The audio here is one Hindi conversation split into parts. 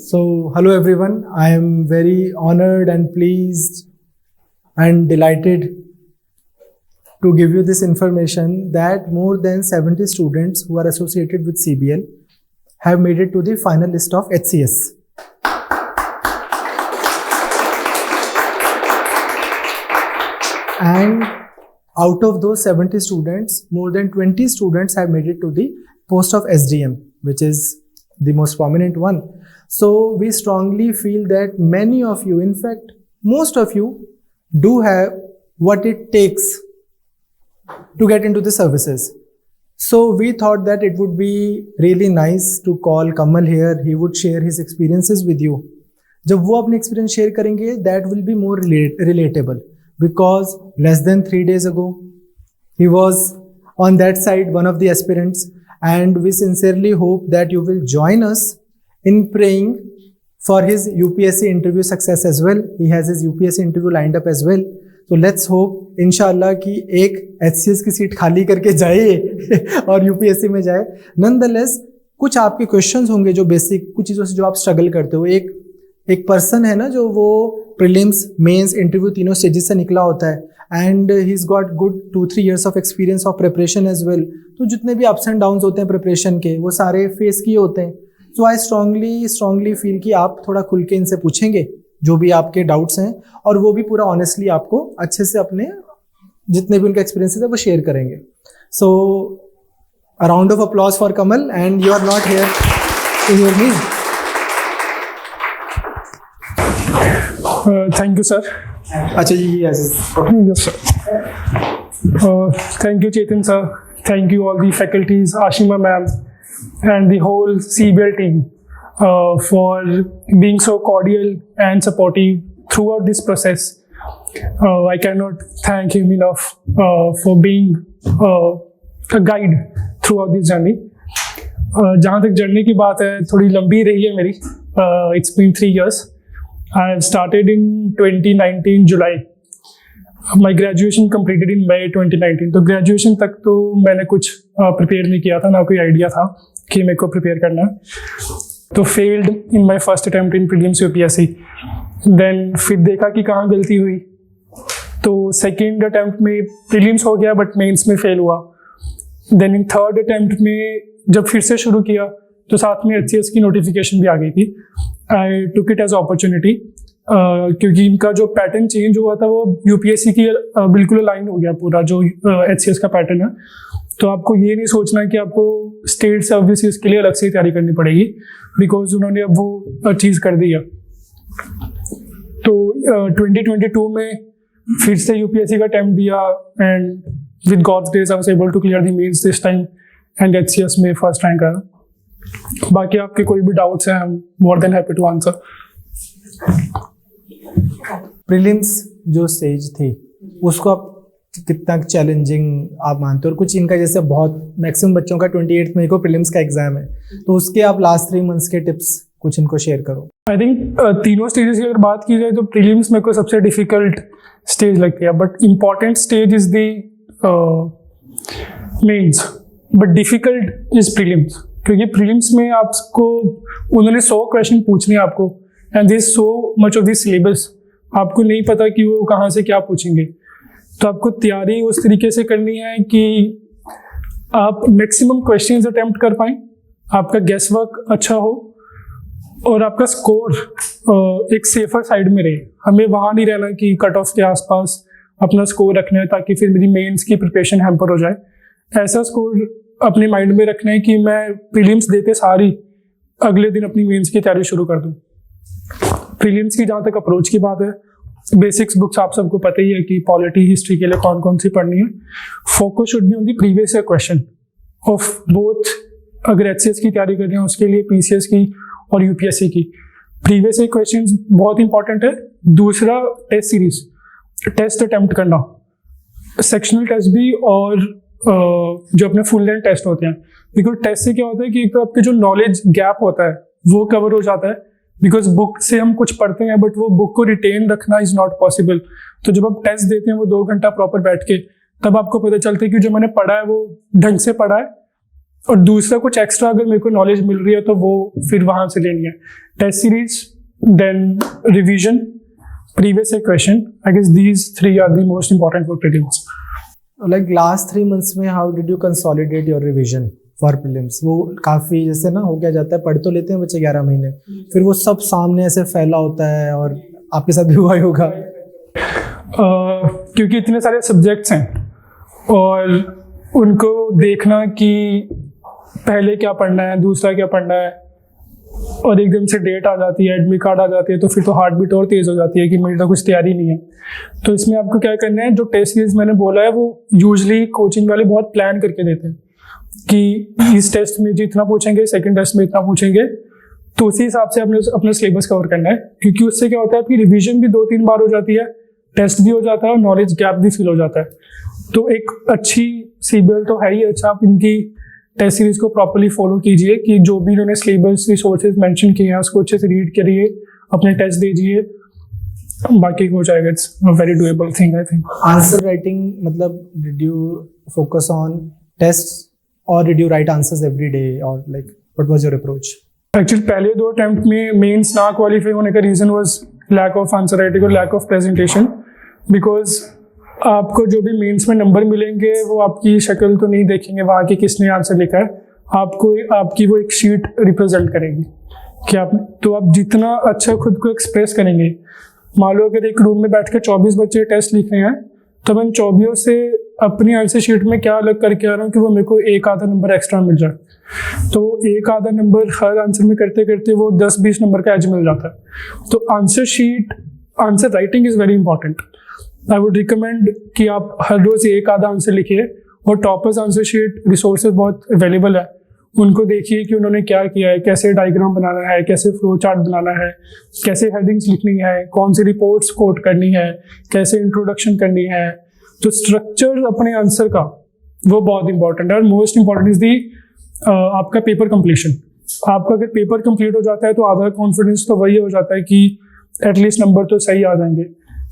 Hello everyone. I am very honored and pleased and delighted to give you this information that more than 70 students who are associated with CBL have made it to the final list of HCS. And out of those 70 students, more than 20 students have made it to the post of SDM, which is the most prominent one. So we strongly feel that many of you, in fact, most of you do have what it takes to get into the services. So we thought that it would be really nice to call Kamal here. He would share his experiences with you. जब वो अपने experience share करेंगे, that will be more relatable because less than 3 days ago, he was on that side, one of the aspirants, and we sincerely hope that you will join us in praying for his UPSC interview success as well. He has his UPSC interview lined up as well. So let's hope इंशाल्लाह कि एक HCS की सीट खाली करके जाए और UPSC में जाए. Nonetheless, कुछ आपके क्वेश्चंस होंगे जो बेसिक कुछ चीज़ों से जो आप स्ट्रगल करते हो. एक पर्सन है ना जो वो प्रीलिम्स मेंस इंटरव्यू तीनों स्टेजेस से निकला होता है and he is got good 2-3 years of experience of preparation as well. तो जितने भी अप्स एंड डाउन्स होते हैं प्रिपरेशन के वो सारे फेस किए होते हैं. सो आई स्ट्रांगली फील कि आप थोड़ा खुल के इनसे पूछेंगे जो भी आपके डाउट्स हैं और वो भी पूरा ऑनेस्टली आपको अच्छे से अपने जितने भी उनके एक्सपीरियंसेस है वो शेयर करेंगे. So a round of applause for Kamal and you are not here in your mid. Thank you, sir. अच्छा जी, yes sir. Thank you, Chetan sir. Thank you all the faculties, Ashima ma'am, and the whole CBL team for being so cordial and supportive throughout this process. I cannot thank him enough for being a guide throughout this journey. जहाँ तक जर्नी की बात है थोड़ी लंबी रही है मेरी. It's been 3 years. I have started in 2019 July. My graduation completed in May 2019. तो ग्रेजुएशन तक तो मैंने कुछ प्रिपेयर नहीं किया था, ना कोई आइडिया था कि मेरे को प्रिपेयर करना है. तो failed in my first attempt in prelims UPSC. Then फिर देखा कि कहाँ गलती हुई, तो सेकेंड अटैम्प्ट में प्रीलिम्स हो गया बट मेंस में फेल हुआ. देन इन थर्ड अटैम्प्ट में जब फिर से शुरू किया तो साथ में HCS की नोटिफिकेशन भी आ गई थी. आई टुक इट एज अपॉर्चुनिटी क्योंकि इनका जो पैटर्न चेंज हुआ था वो यूपीएससी की बिल्कुल अलाइन हो गया पूरा जो HCS का पैटर्न है. तो आपको ये नहीं सोचना कि आपको स्टेट सर्विसेज के लिए अलग से तैयारी करनी पड़ेगी बिकॉज उन्होंने अब वो चीज़ कर दी है. तो 2022 में फिर से यूपीएससी का अटेम्प्ट दिया and with God's grace I was able to clear the mains this time and HCS में फर्स्ट रैंक आया. बाकी आपके कोई भी डाउट्स हैं I am more than happy to answer. Prelims जो स्टेज थी उसको आप कितना चैलेंजिंग आप मानते हो? और कुछ इनका जैसे बहुत मैक्सिमम बच्चों का 28 मई को प्रीलिम्स का एग्जाम है, तो उसके आप लास्ट 3 months के टिप्स कुछ इनको शेयर करो. आई थिंक तीनों स्टेजेस की अगर बात की जाए तो प्रीलिम्स मेरे को सबसे डिफिकल्ट स्टेज लगती है but important stage is the mains but difficult is prelims क्योंकि प्रीलिम्स में आपको उन्होंने 100 क्वेश्चन पूछने हैं आपको and this so much of this syllabus. आपको नहीं पता कि वो कहाँ से क्या पूछेंगे, तो आपको तैयारी उस तरीके से करनी है कि आप मैक्सिमम क्वेश्चंस अटेम्प्ट कर पाएँ, आपका गेस वर्क अच्छा हो और आपका स्कोर एक सेफर साइड में रहे. हमें वहाँ नहीं रहना कि कट ऑफ के आसपास अपना स्कोर रखना है ताकि फिर मेरी मेंस की प्रिपरेशन हैम्पर हो जाए. ऐसा स्कोर अपने माइंड में रखना है कि मैं प्रीलिम्स देते सारी अगले दिन अपनी मेंस की तैयारी शुरू कर दूं. प्रीलिम्स की जहाँ तक अप्रोच की बात है, बेसिक्स बुक्स आप सबको पता ही है कि पॉलिटी हिस्ट्री के लिए कौन कौन सी पढ़नी है. Focus should be on the previous year question of both. अगर HCS की तैयारी कर रहे हैं उसके लिए PCS की और UPSC की प्रीवियस ईयर क्वेश्चन बहुत इंपॉर्टेंट है. दूसरा टेस्ट सीरीज, टेस्ट अटेम्प्ट करना, सेक्शनल टेस्ट भी और जो अपने फुल लेंथ टेस्ट होते हैं. बिकॉज टेस्ट से क्या होता है कि एक तो आपके जो नॉलेज गैप होता है वो कवर हो जाता है बिकॉज बुक से हम कुछ पढ़ते हैं बट वो बुक को रिटेन रखना इज नॉट पॉसिबल. तो जब आप टेस्ट देते हैं वो 2 घंटा प्रॉपर बैठ के तब आपको पता चलता है कि जो मैंने पढ़ा है वो ढंग से पढ़ा है और दूसरा कुछ एक्स्ट्रा अगर मेरे को नॉलेज मिल रही है तो वो फिर वहाँ से लेनी है. test series, then revision, previous year question. I guess these three are the most important for prelims. Like last 3 months में how did you consolidate your revision for prelims? वो काफी जैसे ना हो क्या जाता है, पढ़ तो लेते हैं बच्चे 11 महीने, फिर वो सब सामने ऐसे फैला होता है, और आपके साथ भी हुआ ही होगा। क्योंकि इतने सारे सब्जेक्ट्स हैं और उनको देखना कि पहले क्या पढ़ना है, दूसरा क्या पढ़ना है, और एकदम से डेट आ जाती है, एडमिट कार्ड आ जाती है, तो फिर तो हार्ट बीट और तेज़ हो जाती है कि मेरी तो कुछ तैयारी नहीं है। तो इसमें आपको क्या करना है, जो टेस्ट सीरीज मैंने बोला है वो यूजुअली कोचिंग वाले बहुत प्लान करके देते हैं कि इस टेस्ट में जितना पूछेंगे, सेकंड टेस्ट में इतना पूछेंगे, तो उसी हिसाब से आपने अपना सिलेबस कवर करना है। क्योंकि उससे क्या होता है, आपकी रिविजन भी 2-3 बार हो जाती है, टेस्ट भी हो जाता है और नॉलेज गैप भी फिल हो जाता है। तो एक अच्छी CBL तो है ही, अच्छा आप इनकी टेस्ट सीरीज को प्रॉपर्ली फॉलो कीजिए कि जो भी इन्होंने सिलेबस रिसोर्सेज मेंशन किए हैं उसको अच्छे से रीड करिए, अपने टेस्ट दीजिए, बाकी हो जाएगा। It's a very doable thing I think. Answer writing मतलब did you focus on test और did you write answers every day, और like what was your approach? Actually पहले 2 अटेम्प्ट में मेंस ना क्वालिफाई होने का reason was lack of answer writing और लैक ऑफ प्रेजेंटेशन। बिकॉज आपको जो भी मेंस में नंबर मिलेंगे वो आपकी शक्ल तो नहीं देखेंगे वहाँ की किसने आंसर लिखा है, आपको आपकी वो एक शीट रिप्रेजेंट करेगी कि आप, तो आप जितना अच्छा खुद को एक्सप्रेस करेंगे, मान लो अगर एक रूम में बैठ कर 24 बच्चे टेस्ट लिख रहे हैं, तो मैं 24 से अपनी आंसर शीट में क्या अलग करके आ रहा हूँ कि वो मेरे को एक आधा नंबर एक्स्ट्रा मिल जाए। तो एक आधा नंबर हर आंसर में करते करते वो 10-20 नंबर का एज मिल जाता है। तो answer sheet, answer writing is very important. I would recommend कि आप हर रोज़ एक आधा आंसर लिखिए, और टॉपर्स आंसर शीट रिसोर्सेज बहुत अवेलेबल है, उनको देखिए कि उन्होंने क्या किया है, कैसे डायग्राम बनाना है, कैसे फ्लो चार्ट बनाना है, कैसे हेडिंग्स लिखनी है, कौन सी रिपोर्ट्स कोट करनी है, कैसे इंट्रोडक्शन करनी है। तो स्ट्रक्चर अपने आंसर का वो बहुत इंपॉर्टेंट है। और मोस्ट इंपॉर्टेंट इज दी आपका पेपर कंप्लीशन। आपका अगर पेपर कंप्लीट हो जाता है तो आधा कॉन्फिडेंस तो वही हो जाता है कि एटलीस्ट नंबर तो सही आ जाएंगे।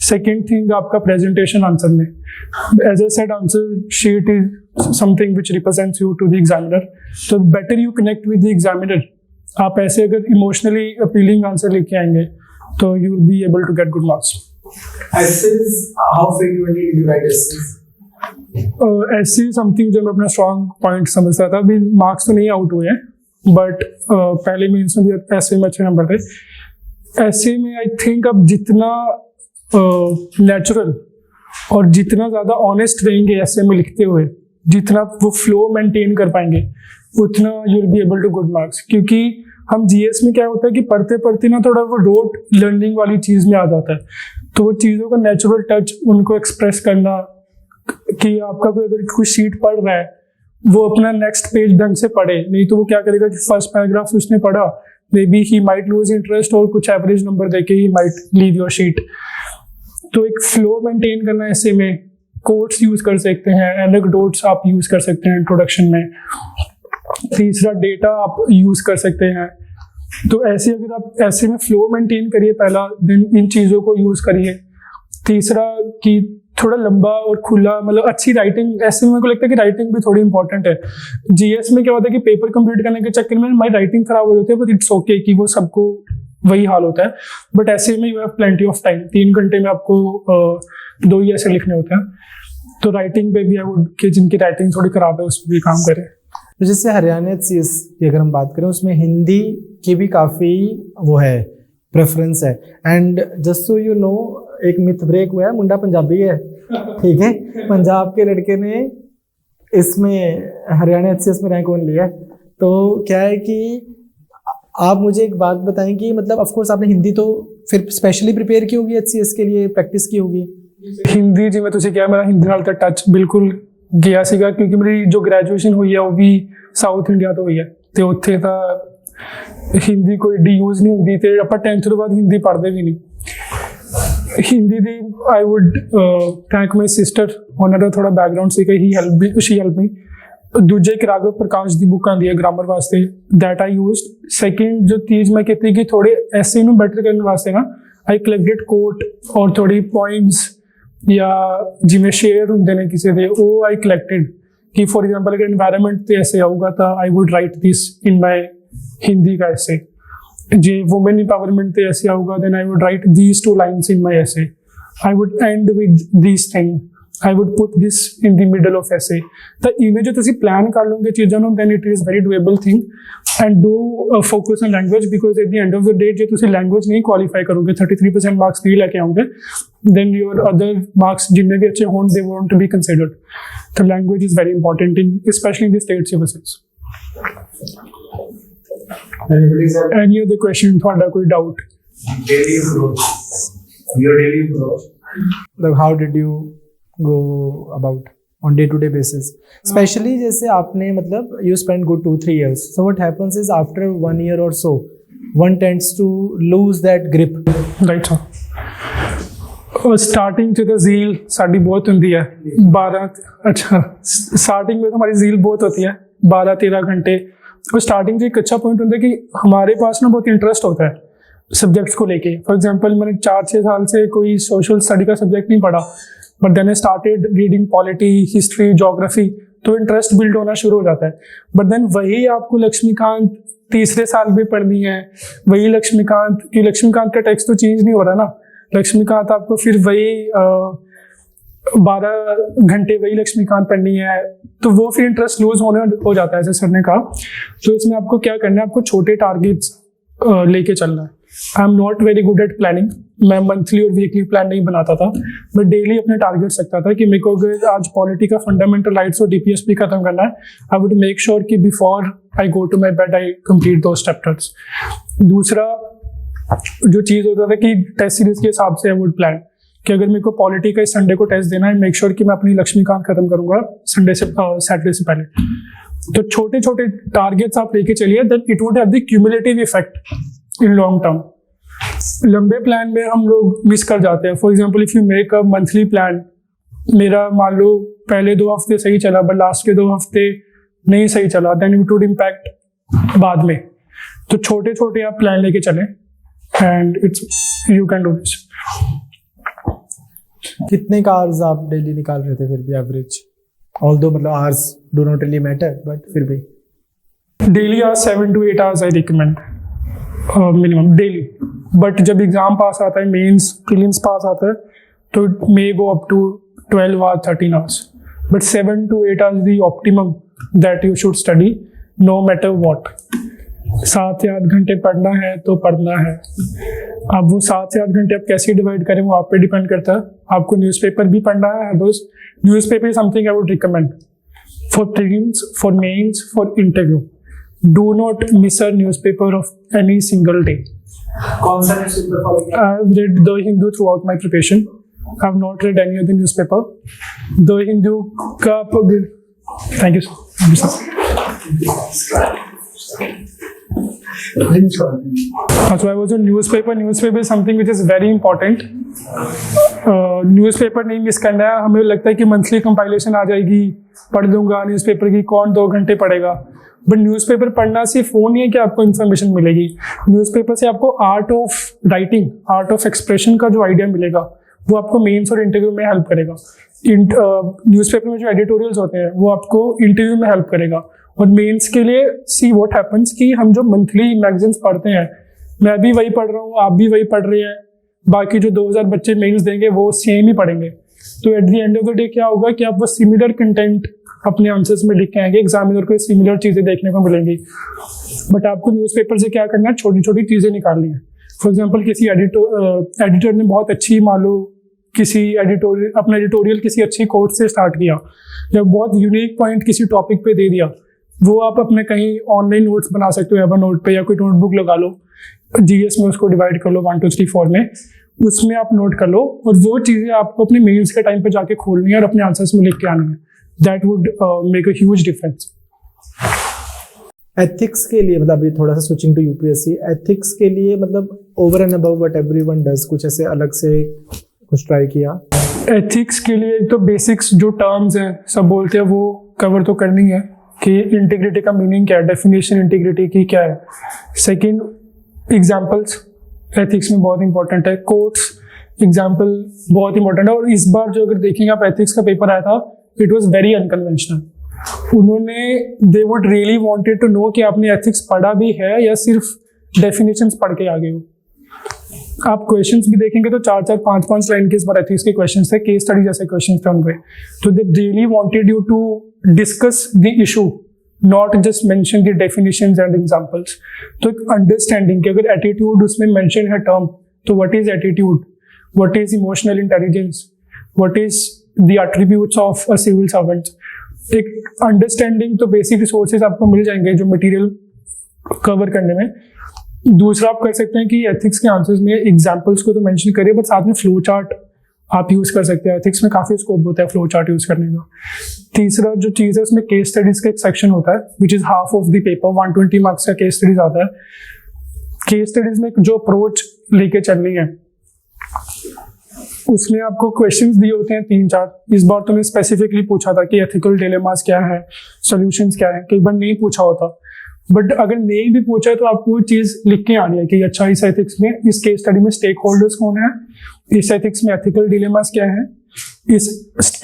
सेकेंड थिंग, आपका प्रेजेंटेशन आंसर में, as I said answer sheet is something which represents you to the examiner. तो better you connect with the examiner. आप ऐसे अगर इमोशनली अपीलिंग आंसर लेके आएंगे तो you will be able to get good marks. Essays, how frequently do you write essays? ऐसे समथिंग जो मैं अपना स्ट्रॉन्ग पॉइंट समझता था। अभी मार्क्स तो नहीं आउट हुए हैं, बट पहले मेंस में भी ऐसे में अच्छे नंबर थे। ऐसे में आई थिंक अब जितना नेचुरल और जितना ज़्यादा ऑनेस्ट रहेंगे ऐसे में लिखते हुए, जितना वो फ्लो मेंटेन कर पाएंगे, उतना you will be able to good marks. क्योंकि हम जीएस में क्या होता है कि पढ़ते पढ़ते ना थोड़ा वो रोट लर्निंग वाली चीज़ में आ जाता है, तो वो चीज़ों का नेचुरल टच, उनको एक्सप्रेस करना कि आपका कोई अगर कोई शीट पढ़ रहा है वो अपना नेक्स्ट पेज ढंग से पढ़े, नहीं तो वो क्या करेगा कि फर्स्ट पैराग्राफ उसने पढ़ा, may be he might lose interest और कुछ एवरेज नंबर देके he might leave your sheet. तो एक फ्लो मेंटेन करना, ऐसे में कोट्स यूज कर सकते हैं, एनेक्डोट्स आप यूज कर सकते हैं इंट्रोडक्शन में। तीसरा, डेटा आप यूज कर सकते हैं। तो ऐसे अगर आप ऐसे में फ्लो मेंटेन करिए पहला, देन इन चीज़ों को यूज करिए। तीसरा कि थोड़ा लंबा और खुला, मतलब अच्छी राइटिंग। ऐसे में मेरे को लगता है कि राइटिंग भी थोड़ी इंपॉर्टेंट है। जीएस में क्या होता है कि पेपर कंप्लीट करने के चक्कर में हमारी राइटिंग खराब हो जाती है, बट इट्स ओके कि वो सबको वही हाल होता है। बट ऐसे में you have plenty of time, 3 घंटे में आपको 2 ही ऐसे लिखने होते हैं। तो राइटिंग पे भी आई वुड कि जिनकी राइटिंग थोड़ी खराब है उस पर भी काम करें। तो जैसे हरियाणा HCS की अगर हम बात करें, उसमें हिंदी की भी काफ़ी वो है, प्रेफरेंस है। And just so you know, एक मिथ ब्रेक हुआ है, मुंडा पंजाबी है, ठीक है, पंजाब के लड़के ने इसमें हरियाणा HCS में रैंक 1 लिया। तो क्या है कि आप मुझे एक बात बताएं कि मतलब ऑफ कोर्स आपने हिंदी तो फिर स्पेशली प्रिपेयर की होगी HCS के लिए, प्रैक्टिस की होगी हिंदी। जिवें तुसीं कहा, मेरा हिंदी नाल तां टच बिल्कुल गया सीगा, क्योंकि मेरी जो ग्रैजुएशन हुई है वो भी साउथ इंडिया तो हुई है, तो उत्थे तां हिंदी कोई डी यूज नहीं होंदी, ते आपां 10th तो बाद हिंदी पढ़दे भी नहीं। हिंदी दी I would thank my sister, उन्हां दा थोड़ा बैकग्राउंड सीगा, शी हेल्प मी। दूजे एक राघव प्रकाश की बुक आती है ग्रामर वास्ते, दैट आई यूज्ड। सैकेंड जो चीज़ मैं की कि थोड़े ऐसे नूं बैटर करने वास्ते ना, आई कलैक्टेड कोट और थोड़ी पॉइंट्स या जिमें शेयर होंगे ने किसी दे, वो आई कलैक्टेड कि फॉर एग्जाम्पल अगर एनवायरनमेंट ते ऐसे आऊगा तो I would write this in my Hindi का ऐसे। जे वुमेन एम्पावरमेंट पे ऐसे आऊगा, then I would write these 2 lines in my essay. I would end with these things. I would put this in the middle of essay. तो इमें जो तुसी प्लान कर लोगे चीज़ों ਨੂੰ, then it is very doable thing. And do focus on language, because at the end of the day जे तुसी language नहीं qualify करोगे, 33% marks नहीं लेके आओगे, then your other marks जितने भी अच्छे हों, they won't be considered. तो language is very important in, especially in the state services. Any other question? थोड़ा कोई doubt? Daily approach. Your daily approach. मतलब how did you go about on day-to-day basis? Especially जैसे आपने मतलब you spend good 2-3 years. So what happens is after 1 year or so, one tends to lose that grip. Right, sir. Starting 'ਚ ਤਾਂ ਜ਼ੀਲ ਸਾਡੀ ਬਹੁਤ ਹੁੰਦੀ ਹੈ, 12 अच्छा स्टार्टिंग में तो हमारी झील बहुत होती है 12-13 घंटे। और स्टार्टिंग से एक अच्छा पॉइंट होता है कि हमारे पास ना बहुत इंटरेस्ट होता है सब्जेक्ट्स को लेके। फॉर एग्जांपल मैंने 4-6 साल से कोई सोशल स्टडी का सब्जेक्ट नहीं पढ़ा, but then I started reading polity, history, geography, तो इंटरेस्ट बिल्ड होना शुरू हो जाता है। बट देन वही आपको लक्ष्मीकांत तीसरे साल में पढ़नी है, वही लक्ष्मीकांत का टेक्स्ट तो चेंज नहीं हो रहा ना, लक्ष्मीकांत आपको फिर वही 12 घंटे वही लक्ष्मीकांत पढ़नी है, तो वो फिर इंटरेस्ट लूज हो जाता है, ऐसे सर ने कहा। तो इसमें आपको क्या करना है, आपको छोटे टारगेट्स लेके चलना है। I am not very good at planning, मैं मंथली और वीकली प्लान नहीं बनाता था, मैं डेली अपने टारगेट्स रखता था कि मेरे को अगर आज पॉलिटी का फंडामेंटल राइट्स और डीपीएसपी खत्म करना है, आई वुड मेक श्योर कि before I go to my bed I complete those chapters. दूसरा जो चीज़ होता था कि टेस्ट सीरीज के हिसाब से आई वुड प्लान कि अगर मेरे को पॉलिटी का इस संडे को टेस्ट देना है, मेक श्योर कि मैं अपनी लक्ष्मीकांत खत्म करूंगा संडे से सैटरडे से पहले। तो छोटे छोटे टारगेट्स आप लेके चलिए, then it would have the cumulative effect in long term. लंबे प्लान में हम लोग मिस कर जाते हैं। For example if you make a monthly plan, मेरा मान लो पहले 2 हफ्ते सही चला बट लास्ट के 2 हफ्ते नहीं सही चला, देन इट वुड इम्पैक्ट बाद में। तो छोटे छोटे आप प्लान लेके चलें and it's you can do this. कितने का आवर्स आप डेली निकाल रहे थे फिर भी एवरेज? ऑल्दो मतलब hours do not really matter, but फिर भी daily 7 to 8 hours I recommend minimum daily. But जब एग्जाम पास आता है, मेंस प्रीलिम्स पास आता है, तो it may go up to 12 or 13 hours, but 7 to 8 hours the optimum that you should study no matter what. 7 या 8 घंटे पढ़ना है तो पढ़ना है। अब वो 7 से 8 घंटे आप कैसे डिवाइड करें वो आप पे डिपेंड करता है। आपको न्यूज़पेपर भी पढ़ना है, दोस्त newspaper is something I would recommend for prelims, for mains, for interview. Do not miss a newspaper of any single day. कौन सा न्यूज़पेपर फॉलो किया? I have read The Hindu throughout my preparation. I have not read any other newspaper. The Hindu का thank you sir. Thank you, sir. So I was a newspaper. Newspaper is something which is very important. Newspaper नहीं मिस करना है। हमें लगता है कि मंथली कंपाइलेशन आ जाएगी, पढ़ लूँगा न्यूज़पेपर की, कौन 2 घंटे पढ़ेगा। बट न्यूज़पेपर पढ़ना सिर्फ वो नहीं है कि आपको इन्फॉर्मेशन मिलेगी। न्यूज़पेपर से आपको art of writing, art of expression का जो आइडिया मिलेगा वो आपको मेंस और इंटरव्यू में हेल्प करेगा। न्यूज़पेपर में जो एडिटोरियल्स होते हैं वो आपको इंटरव्यू में हेल्प करेगा। और मेंस के लिए सी व्हाट हैपन्स कि हम जो मंथली मैगजीन्स पढ़ते हैं, मैं भी वही पढ़ रहा हूँ, आप भी वही पढ़ रहे हैं, बाकी जो 2000 बच्चे मेंस देंगे वो सेम ही पढ़ेंगे। तो at the end of the day क्या होगा कि आप वो सिमिलर कंटेंट अपने आंसर्स में लिख के आएंगे, एग्जामिनर को सिमिलर चीज़ें देखने को मिलेंगी। बट आपको न्यूज़पेपर से क्या करना है, छोटी छोटी चीज़ें निकालनी है। फॉर एग्जाम्पल किसी एडिटर ने बहुत अच्छी, मान लो किसी अपना एडिटोरियल किसी अच्छी कोट से स्टार्ट किया या बहुत यूनिक पॉइंट किसी टॉपिक पे दे दिया, वो आप अपने कहीं ऑनलाइन नोट्स बना सकते हो, एवर नोट पे या कोई नोटबुक लगा लो, जीएस में उसको डिवाइड कर लो 1 2 3 4 में, उसमें आप नोट कर लो। और वो चीज़ें आपको अपने मेंस के टाइम पे जाके खोलनी है और अपने आंसर्स में लिख के आनी है। That would make a huge difference. Ethics के लिए मतलब, अभी थोड़ा सा स्विचिंग टू यूपीएससी, एथिक्स के लिए मतलब over and above what everyone does, कुछ ऐसे अलग से कुछ ट्राई किया? एथिक्स के लिए तो बेसिक्स जो टर्म्स हैं सब बोलते हैं वो कवर तो करनी है कि इंटीग्रिटी का मीनिंग क्या है, डेफिनेशन इंटीग्रिटी की क्या है। सेकंड, एग्जांपल्स एथिक्स में बहुत इंपॉर्टेंट है। कोट्स, एग्जांपल बहुत इंपॉर्टेंट है। और इस बार जो अगर देखेंगे आप एथिक्स का पेपर आया था, इट वाज वेरी अनकन्वेंशनल। उन्होंने they would really wanted to know कि आपने एथिक्स पढ़ा भी है या सिर्फ डेफिनेशंस पढ़ के आ गए हो। आप क्वेश्चंस भी देखेंगे तो 4-4, 5-5 लाइन के इस बार एथिक्स के क्वेश्चंस थे, केस स्टडी जैसे क्वेश्चंस थे उनके। तो they really wanted you to discuss the issue, not just mention the definitions and examples. तो एक अंडरस्टैंडिंग कि अगर एटीट्यूड उसमें मेंशन है टर्म, तो what is attitude, what is emotional intelligence, what is the attributes of a civil servant. एक अंडरस्टैंडिंग, तो बेसिक रिसोर्सेज आपको मिल जाएंगे जो मटेरियल कवर करने में। दूसरा आप कर सकते हैं कि एथिक्स के आंसर्स में एग्जांपल्स को तो मेंशन करिए, बट साथ में फ्लो चार्ट आप यूज कर सकते हैं। एथिक्स में काफी स्कोप होता है फ्लो चार्ट यूज करने का। तीसरा जो चीज है उसमें केस स्टडीज का एक सेक्शन होता है which is half of the paper, 120 marks का केस स्टडीज आता है। केस स्टडीज में जो अप्रोच लेके चलनी है उसमें आपको क्वेश्चंस दिए होते हैं 3-4। इस बार तो मैं स्पेसिफिकली पूछा था कि एथिकल डिलेमास क्या है, सॉल्यूशंस क्या है। कई बार नहीं पूछा होता, बट अगर नहीं भी पूछा है तो आपको वो चीज लिख के आनी है कि अच्छा इस एथिक्स में, इस केस स्टडी में स्टेक होल्डर्स कौन है, इस एथिक्स में एथिकल डिलेमास क्या है, इस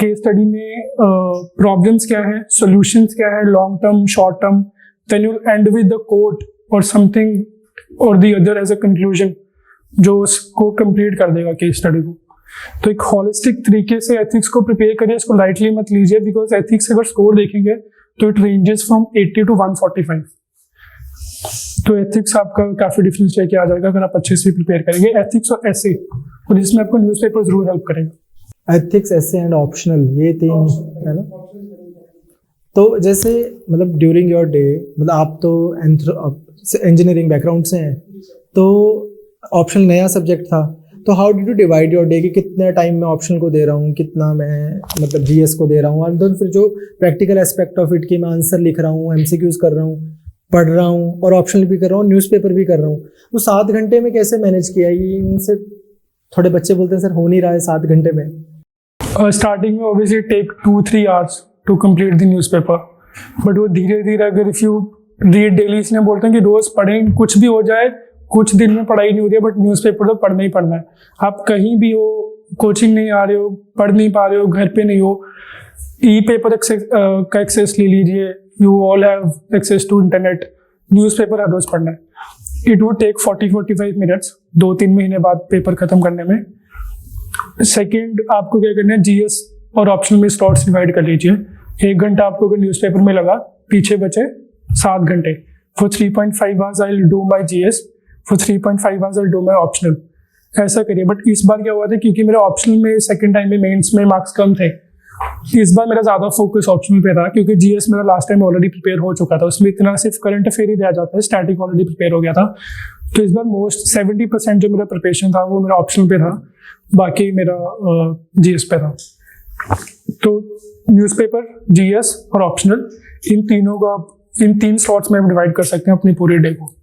केस स्टडी में प्रॉब्लम्स क्या है, सॉल्यूशंस क्या है, long term, short term. Then you end with the quote or something or the other as a conclusion जो उसको कंप्लीट कर देगा केस स्टडी को। तो एक होलिस्टिक तरीके से एथिक्स को प्रिपेयर करिए, इसको लाइटली मत लीजिए, बिकॉज एथिक्स अगर स्कोर देखेंगे तो इट रेंजेस फ्रॉम 80 to 145। तो एथिक्स आपका काफी डिफरेंस लेके आ जाएगा अगर आप अच्छे से प्रिपेयर करेंगे। एथिक्स और एसे, और इसमें आपको न्यूज़पेपर जरूर हेल्प करेगा। एथिक्स, एसे एंड ऑप्शनल, ये 3 है ना। तो जैसे मतलब ड्यूरिंग योर डे, मतलब आप तो इंजीनियरिंग बैकग्राउंड से हैं, तो ऑप्शनल नया सब्जेक्ट था, तो how did you divide your day कि कितने टाइम मैं ऑप्शनल को दे रहा हूँ, कितना मैं मतलब जीएस को दे रहा हूँ, और फिर जो प्रैक्टिकल एस्पेक्ट ऑफ इट कि मैं आंसर लिख रहा हूँ, एमसीक्यूज कर रहा हूँ, पढ़ रहा हूँ और ऑप्शनल भी कर रहा हूँ, न्यूज़पेपर भी कर रहा हूँ। तो 7 घंटे में कैसे मैनेज किया ये? इनसे थोड़े बच्चे बोलते हैं सर हो नहीं रहा है 7 घंटे में। स्टार्टिंग में obviously take 2-3 hours to complete the newspaper, but वो धीरे धीरे अगर इफ यू रीड डेली, इसलिए बोलते हैं कि रोज पढ़ें, कुछ भी हो जाए, कुछ दिन में पढ़ाई नहीं हो रही है बट न्यूज़पेपर तो पढ़ना ही पढ़ना है। आप कहीं भी हो, कोचिंग नहीं आ रहे हो, पढ़ नहीं पा रहे हो, घर पे नहीं हो, ई पेपर का एक्सेस ले लीजिए, you all have access to internet. Newspaper हर रोज पढ़ना है। इट वुड टेक 40-45 मिनट्स 2-3 महीने बाद पेपर खत्म करने में। सेकेंड, आपको क्या करना है, जीएस और ऑप्शनल में स्लॉट्स डिवाइड कर लीजिए। 1 घंटा आपको अगर न्यूज़पेपर में लगा, पीछे बचे 7 घंटे। For 3.5 hours I will do my GS, for 3.5 hours I will do my optional. ऐसा करिए। बट इस बार क्या हुआ था, क्योंकि मेरा ऑप्शनल में सेकंड टाइम में मेंस में मार्क्स कम थे, इस बार मेरा ज़्यादा फोकस ऑप्शनल पे था, क्योंकि जीएस मेरा लास्ट टाइम ऑलरेडी प्रिपेयर हो चुका था। उसमें इतना सिर्फ करंट अफेयर ही दिया जाता है, स्टैटिक ऑलरेडी प्रिपेयर हो गया था। तो इस बार मोस्ट 70% जो मेरा प्रिपरेशन था वो मेरा ऑप्शनल पे था, बाकी मेरा जीएस पे था। तो न्यूज़पेपर, जीएस और ऑप्शनल, इन तीनों को आप इन 3 स्लॉट्स में डिवाइड कर सकते हैं अपनी पूरी डे को।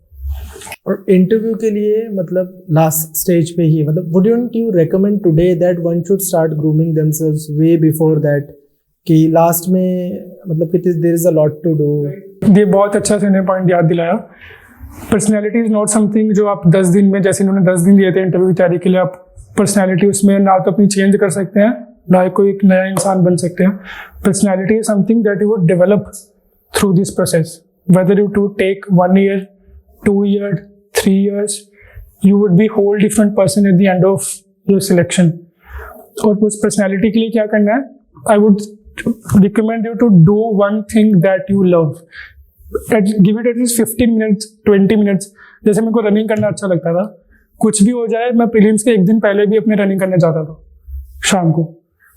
और इंटरव्यू के लिए मतलब लास्ट स्टेज पे ही, मतलब wouldn't you recommend today that one should start grooming themselves way before that, कि लास्ट में मतलब कि there is a lot to do. ये बहुत अच्छा से पॉइंट याद दिलाया। पर्सनैलिटी इज नॉट समथिंग जो आप 10 दिन में, जैसे इन्होंने 10 दिन दिए थे इंटरव्यू की तैयारी के लिए, आप पर्सनैलिटी उसमें ना तो अपनी चेंज कर सकते हैं, ना कोई एक नया इंसान बन सकते हैं। Personality is something that you would develop through this process, whether you to take 1 year, 2 years, 3 years, you would be whole different person at the end of your selection. और उस पर्सनैलिटी के लिए क्या करना है, I would recommend you to do one thing that you love. Give it at least 15 minutes, 20 minutes. जैसे मेरे को रनिंग करना अच्छा लगता था, कुछ भी हो जाए मैं प्रीलिम्स के 1 दिन पहले भी अपने रनिंग करने जाता था शाम को,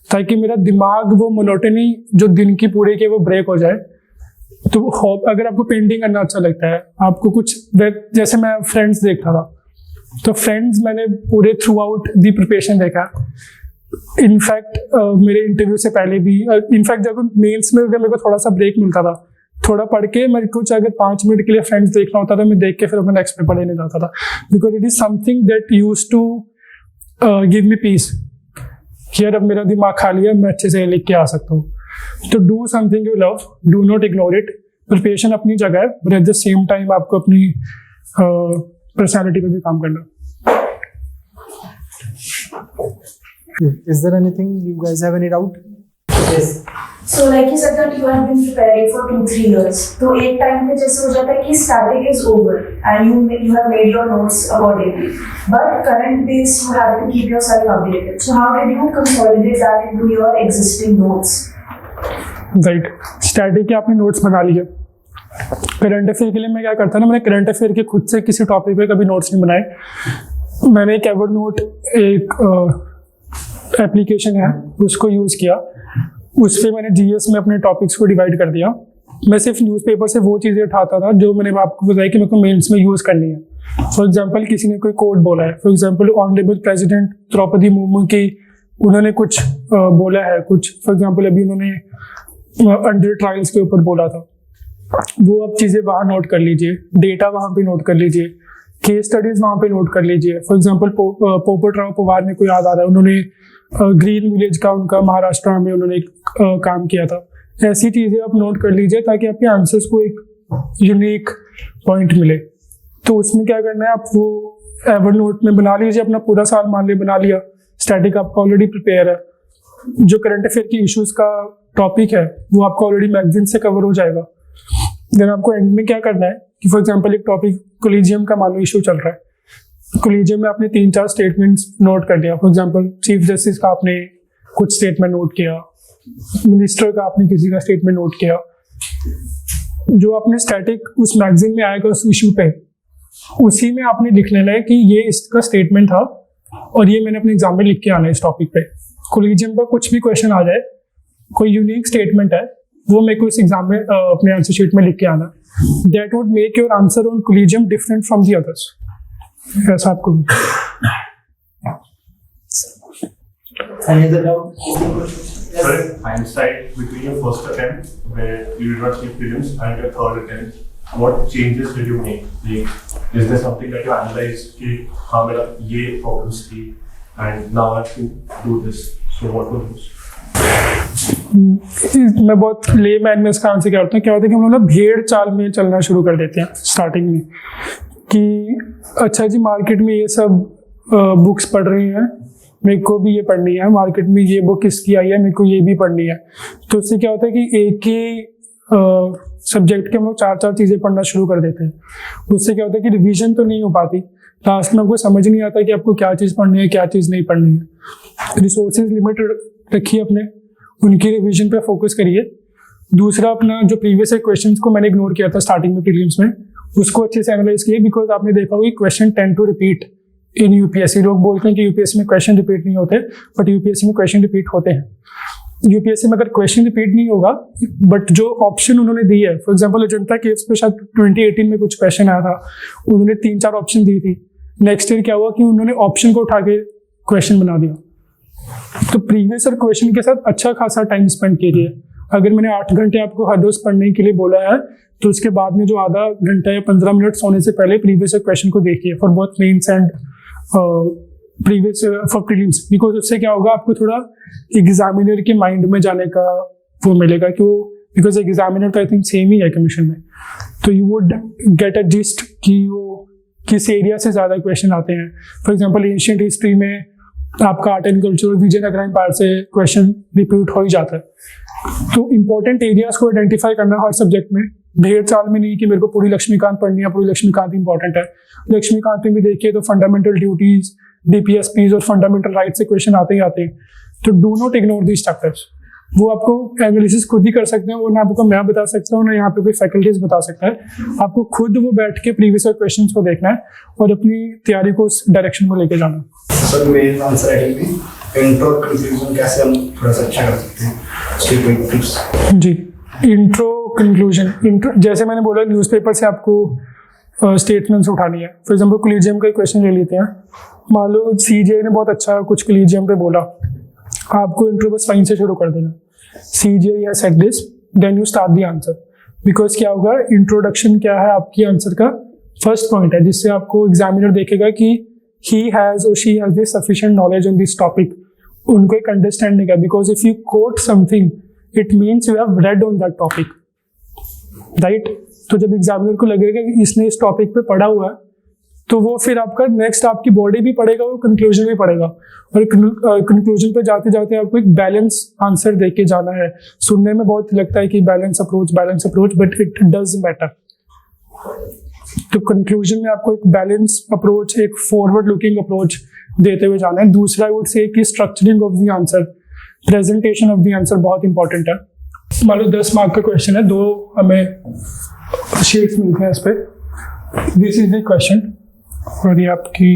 ताकि मेरा दिमाग वो मोनोटनी जो दिन की पूरे की वो ब्रेक हो जाए। तो अगर आपको पेंटिंग करना अच्छा लगता है, आपको कुछ जैसे मैं फ्रेंड्स देखता था, तो फ्रेंड्स मैंने पूरे थ्रू आउट दी प्रिपरेशन देखा। इनफैक्ट मेरे इंटरव्यू से पहले भी, इनफैक्ट जब मेंस में मेरे को थोड़ा सा ब्रेक मिलता था, थोड़ा पढ़ के मैं कुछ अगर 5 मिनट के लिए फ्रेंड्स देखना होता था, मैं देख के फिर अपना नेक्स्ट पेपर लेने जाता था, because it is something that used to give me peace. यार अब मेरा दिमाग खाली है, मैं अच्छे से लिख के आ सकता हूँ। तो do something you love, do not ignore it. Preparation अपनी जगह है, but at the same time आपको अपनी पर्सनैलिटी पे भी काम करना। Is there anything you guys have any doubt? Yes. So like you said that you have been preparing for 2-3 years. तो एक टाइम पे जैसे हो जाता है कि static is over and you have made your notes accordingly. But current days you have to keep yourself updated. So how did you consolidate that into your existing notes? Right, static के आपने नोट्स बना लिए। करंट अफेयर के लिए मैं क्या करता ना, मैंने करंट अफेयर के खुद से किसी टॉपिक पे कभी नोट्स नहीं बनाए। मैंने एक एवरनोट एक एप्लीकेशन है उसको यूज़ किया, उस पर मैंने जीएस में अपने टॉपिक्स को डिवाइड कर दिया। मैं सिर्फ न्यूज़पेपर से वो चीज़ें उठाता था जो मैंने आपको बताया कि मेरे को मेंस में यूज़ करनी है। फॉर एग्जांपल किसी ने कोई कोड बोला है, for example honourable president Draupadi Murmu की उन्होंने कुछ बोला है, कुछ फॉर एग्जांपल अभी उन्होंने अंडर ट्रायल्स के ऊपर बोला था, वो आप चीज़ें वहाँ नोट कर लीजिए, डेटा वहाँ पे नोट कर लीजिए, केस स्टडीज़ वहाँ पे नोट कर लीजिए। फॉर एग्जांपल पोपट राव पवार में कोई याद आ रहा है, उन्होंने ग्रीन विलेज का उनका महाराष्ट्र में उन्होंने एक काम किया था। ऐसी चीज़ें आप नोट कर लीजिए ताकि आपके आंसर्स को एक यूनिक पॉइंट मिले। तो उसमें क्या करना है, आप वो एवर नोट में बना लीजिए, अपना पूरा साल मान लिया बना लिया, स्टैटिक आपका ऑलरेडी प्रिपेयर है, जो करंट अफेयर की इश्यूज़ का टॉपिक है वो आपको ऑलरेडी मैगजीन से कवर हो जाएगा। देन आपको एंड में क्या करना है कि फॉर एग्जांपल एक टॉपिक कोलिजियम का मान लो इशू चल रहा है, कोलिजियम में आपने 3-4 स्टेटमेंट्स नोट कर लिया। फॉर एग्जांपल चीफ जस्टिस का आपने कुछ स्टेटमेंट नोट किया, मिनिस्टर का आपने किसी का स्टेटमेंट नोट किया, जो आपने स्टैटिक उस मैगजीन में आएगा उस इशू पे, उसी में आपने लिख लेना है कि ये इसका स्टेटमेंट था और ये मैंने अपने एग्जाम में लिख के आना है इस टॉपिक पे। कोलिजियम पर कुछ भी क्वेश्चन आ जाए, कोई यूनिक स्टेटमेंट है, वो मेरे को इस एग्जाम में अपने आंसर शीट में लिख के आना। That would make your answer on collegium different from the others. ऐसा आपको Any other doubt? Sir, hindsight between your first attempt, where you did not clear prelims, and your third attempt, what changes did you make? Like, is there something that you analyzed कि हाँ मेरा ये problems थी, and now I have to do this. So what were those? मैं बहुत ले मैन में इसका आंसर क्या होता है कि हम लोग ना भेड़ चाल में चलना शुरू कर देते हैं स्टार्टिंग में कि अच्छा जी मार्केट में ये सब बुक्स पढ़ रही हैं, मेरे को भी ये पढ़नी है, मार्केट में ये बुक इसकी आई है, मेरे को ये भी पढ़नी है। तो उससे क्या होता है कि एक ही सब्जेक्ट के हम लोग 4-4 चीज़ें पढ़ना शुरू कर देते हैं। उससे क्या होता है कि रिवीजन तो नहीं हो पाती, लास्ट में आपको समझ नहीं आता कि आपको क्या चीज़ पढ़नी है क्या चीज़ नहीं पढ़नी है। रिसोर्सेज लिमिटेड रखिए अपने, उनकी रिवीजन पे फोकस करिए। दूसरा अपना जो प्रीवियस क्वेश्चंस को मैंने इग्नोर किया था स्टार्टिंग में प्रीलिम्स में, उसको अच्छे से एनालाइज किए, बिकॉज आपने देखा होगा question tend to repeat in UPSC. लोग बोलते हैं कि यूपीएससी में क्वेश्चन रिपीट नहीं होते, बट यूपीएससी में क्वेश्चन रिपीट होते हैं। यूपीएससी में अगर क्वेश्चन रिपीट नहीं होगा, बट जो ऑप्शन उन्होंने दी है, फॉर एग्जांपल अजंता केव्स पे शायद 2018 में कुछ क्वेश्चन आया था, उन्होंने 3-4 ऑप्शन दी थी। नेक्स्ट ईयर क्या हुआ कि उन्होंने ऑप्शन को उठा के क्वेश्चन बना दिया। तो प्रीवियस ईयर क्वेश्चन के साथ अच्छा खासा टाइम स्पेंड कीजिए। अगर मैंने 8 घंटे आपको हर रोज पढ़ने के लिए बोला है, तो उसके बाद में जो आधा घंटा या 15 मिनट सोने से पहले प्रीवियस ईयर क्वेश्चन को देखिए for both mains and previous for prelims. Because उससे क्या होगा, आपको थोड़ा एग्जामिनर के माइंड में जाने का वो मिलेगा कि वो, बिकॉज एग्जामिनर तो आई थिंक सेम ही है कमीशन में, तो you would get a gist कि वो किस एरिया से ज़्यादा क्वेश्चन आते हैं। फॉर एग्जाम्पल एंशिएंट हिस्ट्री में आपका art and culture Vijayanagar empire से क्वेश्चन रिपीट हो ही जाता है। तो इंपॉर्टेंट एरियाज को आइडेंटिफाई करना हर सब्जेक्ट में, ढेर साल में नहीं कि मेरे को पूरी लक्ष्मीकांत पढ़नी है, पूरी लक्ष्मीकांत इंपॉर्टेंट है। लक्ष्मीकांत में भी देखिए तो फंडामेंटल ड्यूटीज, डीपीएसपीज और फंडामेंटल राइट से क्वेश्चन आते ही आते हैं। तो do not ignore these chapters. वो आपको एनालिसिस खुद ही कर सकते हैं, वो ना आपको मैं बता सकता हूँ ना यहाँ पे कोई फैकल्टीज बता सकता है। आपको खुद वो बैठ के प्रीवियस क्वेश्चन को देखना है और अपनी तैयारी को उस डायरेक्शन में लेके जाना। सर मेन आंसर राइटिंग में इंट्रो कंक्लूजन कैसे हम थोड़ा सा अच्छा कर सकते हैं, उसके कोई टिप्स? जी, इंट्रो कंक्लूजन, इंट्रो जैसे मैंने बोला न्यूज़पेपर से आपको स्टेटमेंट्स उठानी है। फॉर एग्जांपल कोलिजियम का क्वेश्चन ले लेते हैं, मान लो सीजीआई ने बहुत अच्छा कुछ कोलिजियम पे बोला, आपको इंट्रो बस फाइन से शुरू कर देना, CGI has said this, then you start the answer. Because क्या होगा, इंट्रोडक्शन क्या है आपकी आंसर का फर्स्ट पॉइंट है, जिससे आपको एग्जामिनर देखेगा कि he has or she has this sufficient knowledge on this topic, उनको एक अंडरस्टैंडिंग है। Because if you quote something it means you have read on that topic, right? तो जब एग्जामिनर को लगेगा कि इसने इस टॉपिक पे पढ़ा हुआ है, तो वो फिर आपका नेक्स्ट आपकी बॉडी भी पढ़ेगा, वो कंक्लूजन भी पढ़ेगा, और कंक्लूजन पे जाते जाते आपको एक बैलेंस आंसर दे के जाना है. सुनने में बहुत लगता है कि balance approach, but it does matter. तो कंक्लूजन में आपको एक बैलेंस अप्रोच, एक फॉरवर्ड लुकिंग अप्रोच देते हुए जाना है. दूसरा आई वुड से कि structuring of the answer, presentation of the answer बहुत इंपॉर्टेंट है. मान लो 10 मार्क का क्वेश्चन है, 2 हमें शीट्स मिलते हैं इस पे. दिस इज द क्वेश्चन, और ये आपकी.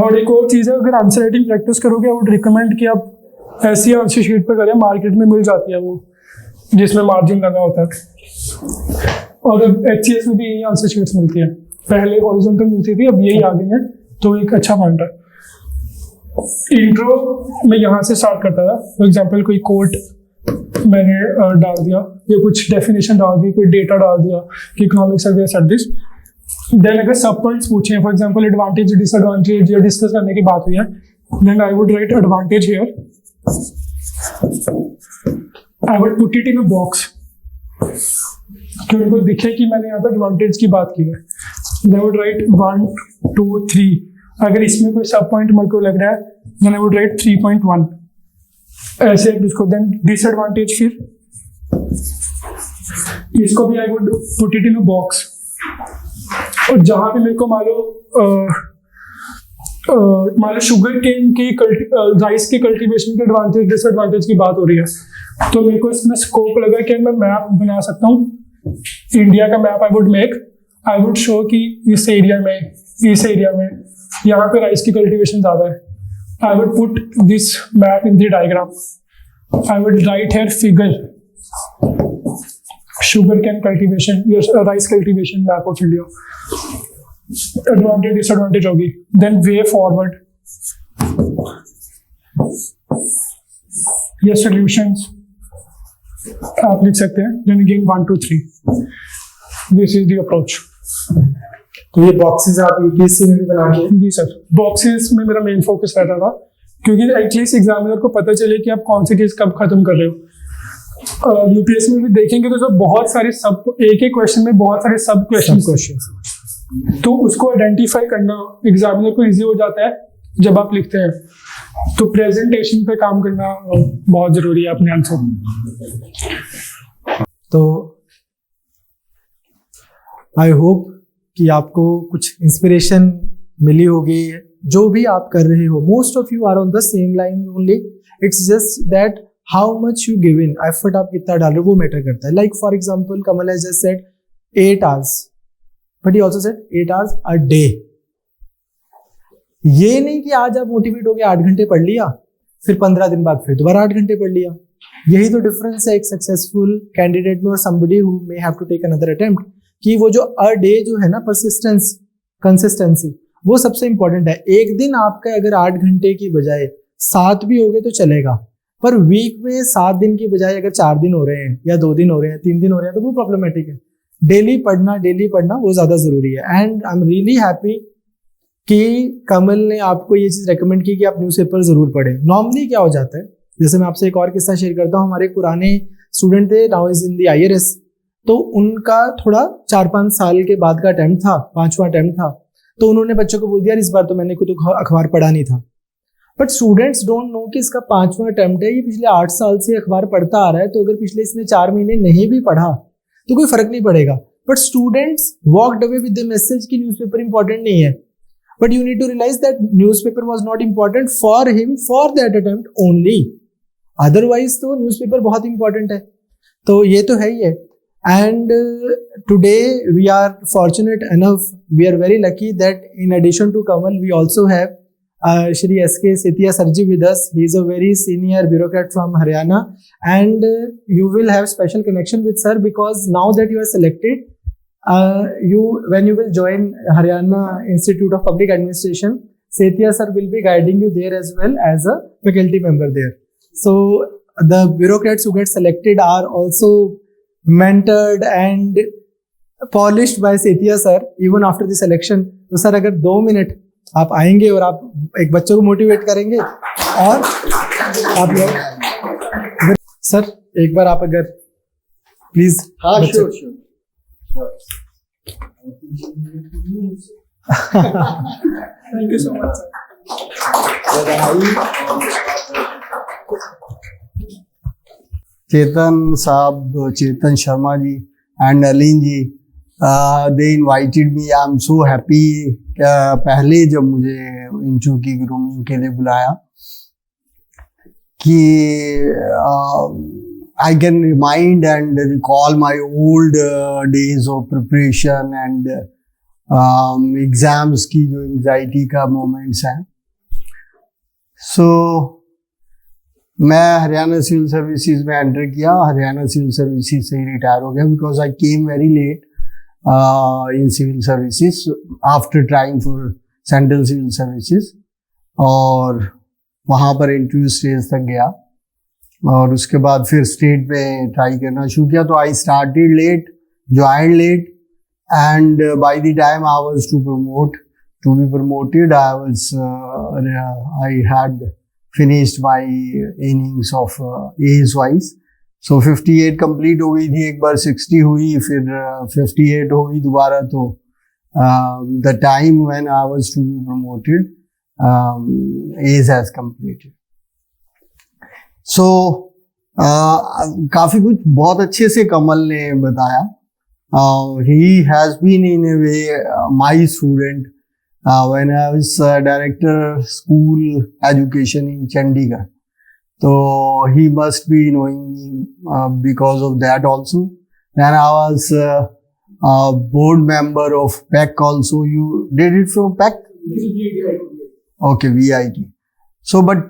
और एक और चीज़ है, अगर आंसर राइटिंग प्रैक्टिस करोगे, आई वुड रिकमेंड कि आप ऐसी आंसर शीट पे करें, मार्केट में मिल जाती है वो, जिसमें मार्जिन लगा होता है. और अब HCS में भी यही आंसर शीट्स मिलती है. पहले हॉरिजॉन्टल मिलती थी, अब यही आ गई है, तो एक अच्छा पॉइंट है. इंट्रो में यहाँ से स्टार्ट करता था. फॉर एग्जाम्पल कोई कोट मैंने डाल दिया, या कुछ डेफिनेशन डाल दी, कोई डेटा डाल दिया कि economic survey said this. Then अगर सब पॉइंट्स पूछे, फॉर एग्जाम्पल एडवांटेज डिसएडवांटेज या डिस्कस करने की बात हुई है, then I would write advantage here. I would put it in a box कि उनको दिखे कि मैंने यहाँ पर एडवांटेज की बात की है. Then I would write 1 2 3. अगर इसमें कोई सब पॉइंट मेरे को लग रहा है, देन आई वुड राइट 3.1 ऐसे इसको. देन डिसएडवांटेज, फिर इसको भी आई would put it in a box. और जहाँ पे मेरे को मान लो शुगर केन की राइस की कल्टीवेशन के एडवांटेज डिसएडवांटेज की बात हो रही है, तो मेरे को इसमें स्कोप लगा कि मैं मैप बना सकता हूँ, इंडिया का मैप. आई वुड शो कि इस एरिया में यहाँ पे राइस की कल्टीवेशन ज़्यादा है. I would put this map in the diagram. I would write here figure sugar cane cultivation, rice cultivation map of India. Advantage disadvantage होगी. Then way forward, ये solutions आप लिख सकते हैं. Then again 1 2 3. This is the approach. तो ये बॉक्सेस आप यूपीएससी में भी बना के? जी सर, बॉक्सेस में मेरा मेन फोकस रहता था, क्योंकि एटलीस्ट एग्जामिनर को पता चले कि आप कौन सी चीज कब खत्म कर रहे हो. यूपीएससी में भी देखेंगे तो सब बहुत सारे एक ही क्वेश्चन में बहुत सारे सब क्वेश्चन, तो उसको आइडेंटिफाई करना एग्जामिनर को इजी हो जाता है जब आप लिखते हैं. तो प्रेजेंटेशन पे काम करना बहुत जरूरी है अपने आंसर. तो आई होप कि आपको कुछ इंस्पिरेशन मिली होगी. जो भी आप कर रहे हो, most of you are on the same line only. It's just that how much you give in, effort आप कितना डालो वो मैटर करता है. Like for example Kamal has just said 8 hours, but he also said 8 hours a day. ये नहीं कि आज आप मोटिवेट हो गए 8 घंटे पढ़ लिया, फिर 15 दिन बाद फिर दोबारा 8 घंटे पढ़ लिया. यही तो डिफरेंस है एक सक्सेसफुल कैंडिडेट में और somebody who may have to take another attempt. कि वो जो अ डे जो है ना, परसिस्टेंस, कंसिस्टेंसी, वो सबसे इंपॉर्टेंट है. एक दिन आपका अगर 8 घंटे की बजाय 7 भी हो गए तो चलेगा, पर वीक में 7 दिन की बजाय अगर 4 दिन हो रहे हैं या 2 दिन हो रहे हैं, 3 दिन हो रहे हैं, तो वो प्रॉब्लमेटिक है. डेली पढ़ना वो ज्यादा जरूरी है. And I am really happy कि कमल ने आपको ये चीज रेकमेंड की कि आप न्यूज़पेपर जरूर पढ़ें. नॉर्मली क्या हो जाता है, जैसे मैं आपसे एक और किस्सा शेयर करता हूँ. हमारे पुराने स्टूडेंट थे, now is in the IRS, तो उनका थोड़ा 4-5 साल के बाद का अटेम्प्ट था, 5वां अटेम्प्ट था. तो उन्होंने बच्चों को बोल दिया इस बार तो मैंने खुद अखबार पढ़ा नहीं था. बट स्टूडेंट्स डोंट नो कि इसका 5वां अटेम्प्ट है, ये पिछले 8 साल से अखबार पढ़ता आ रहा है. तो अगर पिछले इसने 4 महीने नहीं भी पढ़ा तो कोई फर्क नहीं पड़ेगा. But students walked away with the message कि न्यूज़पेपर इंपॉर्टेंट नहीं है. But you need to realise that newspaper was not important for him for that attempt only. Otherwise तो न्यूज़पेपर बहुत इंपॉर्टेंट है. तो ये तो है ही है. And today we are fortunate enough, we are very lucky that in addition to Kamal, we also have Shri S.K. Sethia Sarji with us. He is a very senior bureaucrat from Haryana, and you will have special connection with sir because now that you are selected, when you will join Haryana Institute of Public Administration, Sethia sir will be guiding you there as well as a faculty member there. So the bureaucrats who get selected are also mentored and polished by Sethia sir even after the selection. तो सर अगर 2 मिनट आप आएंगे और आप एक बच्चों को मोटिवेट करेंगे और आप लोग सर एक बार आप अगर प्लीज. हाँ sure. Thank you so much, Chetan साहब, Chetan Sharma ji and Nalin ji, they invited me. I am so happy. पहले जब मुझे इंटरव्यू की ग्रूमिंग के लिए बुलाया कि I can remind and recall my old days of preparation and exams की जो anxiety का moments हैं. So मैं हरियाणा सिविल सर्विसेज में एंटर किया. हरियाणा सिविल सर्विसेज से ही रिटायर हो गया because I came very late in civil services after trying for central civil services, और वहाँ पर इंटरव्यू स्टेज तक गया और उसके बाद फिर स्टेट में ट्राई करना शुरू किया. तो I started late, join late, and by the time I was to be promoted I had finished my innings of A's wise. So 58 complete हो गई थी, एक बार 60 हुई, फिर 58 हो गई दोबारा. तो the time when I was to be promoted, A's has completed. So काफी कुछ बहुत अच्छे से कमल ने बताया. He has been in a way my student. When I was director school education in Chandigarh, so he must be knowing me because of that also. Then I was a board member of PEC also. You did it from PEC? Okay, VIT. So, but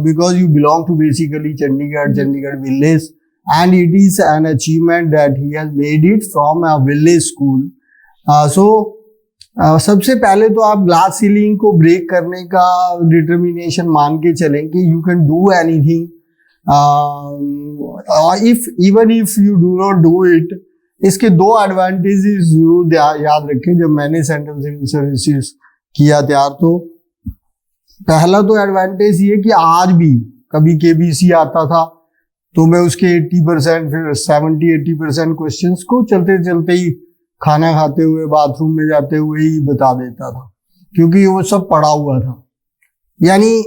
because you belong to basically Chandigarh village, and it is an achievement that he has made it from a village school. So सबसे पहले तो आप ग्लास सीलिंग को ब्रेक करने का डिटर्मिनेशन मान के चलें कि you can do anything. Even if you do not do it, इसके दो एडवांटेजेस जरूर याद रखें. जब मैंने सेंट्रल सिविल सर्विसेज किया तैयार, तो पहला तो एडवांटेज ये कि आज भी कभी केबीसी आता था तो मैं उसके 80% फिर 70-80% क्वेश्चंस को चलते चलते ही, खाना खाते हुए, बाथरूम में जाते हुए ही बता देता था, क्योंकि वो सब पढ़ा हुआ था. यानी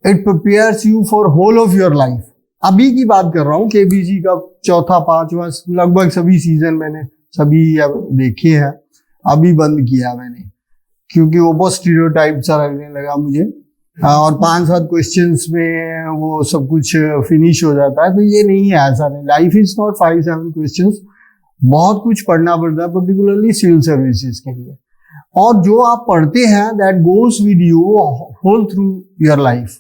it prepares you for whole of your life. अभी की बात कर रहा हूँ, केबीसी का चौथा, पांचवा, लगभग सभी सीजन मैंने सभी देखे हैं. अभी बंद किया मैंने क्योंकि वो बहुत स्टीरियोटाइप सा लगने लगा मुझे, और 5-7 क्वेश्चंस में वो सब कुछ फिनिश हो जाता है. तो ये नहीं है, ऐसा नहीं. Life is not 5-7 questions. बहुत कुछ पढ़ना पड़ता है, पर्टिकुलरली सिविल सर्विसेज के लिए. और जो आप पढ़ते हैं that goes with you whole through your life.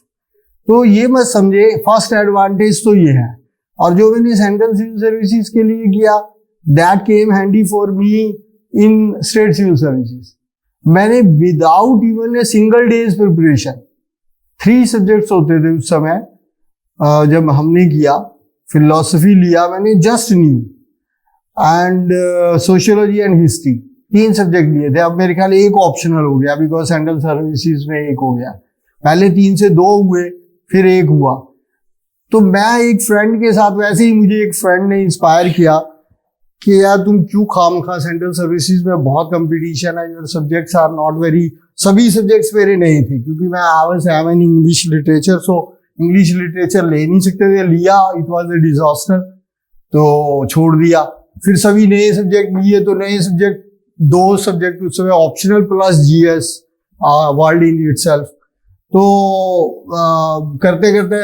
तो ये मत समझे, फर्स्ट एडवांटेज तो ये है. और जो मैंने सेंट्रल सिविल सर्विसेज के लिए किया, that came handy for me in state civil services. मैंने without even a single day's preparation, 3 subjects होते थे उस समय जब हमने किया. फिलोसफी लिया मैंने, just new, and sociology and history, 3 subject लिए थे. अब मेरे ख्याल एक ऑप्शनल हो गया बिकॉज सेंट्रल सर्विसेज में एक हो गया. पहले 3 से 2 हुए, फिर 1 हुआ. तो मैं एक फ्रेंड के साथ, वैसे ही मुझे एक फ्रेंड ने इंस्पायर किया कि यार तुम क्यों खामखा, सेंट्रल सर्विसेज में बहुत कंपटीशन है, your subjects are not very. सभी सब्जेक्ट्स मेरे नहीं थे क्योंकि मैं I was in English literature, so English literature ले नहीं सकते थे. लिया, इट वाज ए डिजास्टर, तो छोड़ दिया. फिर सभी नए सब्जेक्ट लिए, तो नए सब्जेक्ट 2 सब्जेक्ट उस समय optional plus GS, world in itself. तो करते करते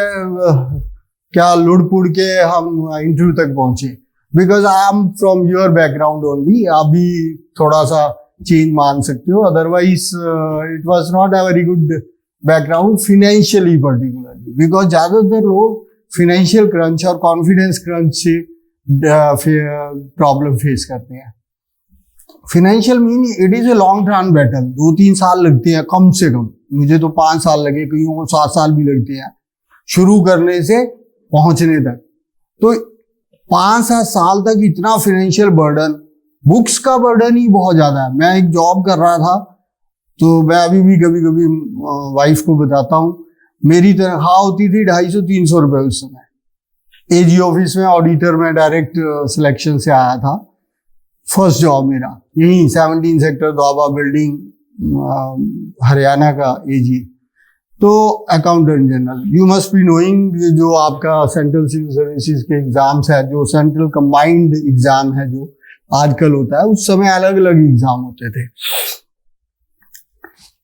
क्या लुढ़पुड़ के हम इंटरव्यू तक पहुंचे. Because I am from your background only. आप भी थोड़ा सा चेंज मान सकते हो, otherwise it was not a very good background financially particularly. Because ज्यादातर लोग फिनेंशियल क्रंच और कॉन्फिडेंस क्रंच से प्रॉब्लम फेस करते हैं. Financial mean it is a long term battle. 2-3 साल लगते हैं कम से कम. मुझे तो 5 साल लगे, कईयों को 7 साल भी लगते हैं शुरू करने से पहुंचने तक. तो 5-7 साल तक इतना फाइनेंशियल बर्डन, बुक्स का बर्डन ही बहुत ज्यादा है. मैं एक जॉब कर रहा था, तो मैं अभी भी कभी कभी वाइफ को बताता हूँ, मेरी तनख्वाह होती थी 250-300 रुपए उस समय. एजी ऑफिस में ऑडिटर में डायरेक्ट सिलेक्शन से आया था. फर्स्ट जॉब मेरा यही 17 सेक्टर दोआबा बिल्डिंग हरियाणा का एजी। तो accountant general, you must be knowing जो आपका सेंट्रल सिविल सर्विसेज के एग्जाम्स है, जो सेंट्रल कंबाइंड एग्जाम है जो आजकल होता है, उस समय अलग अलग एग्जाम होते थे।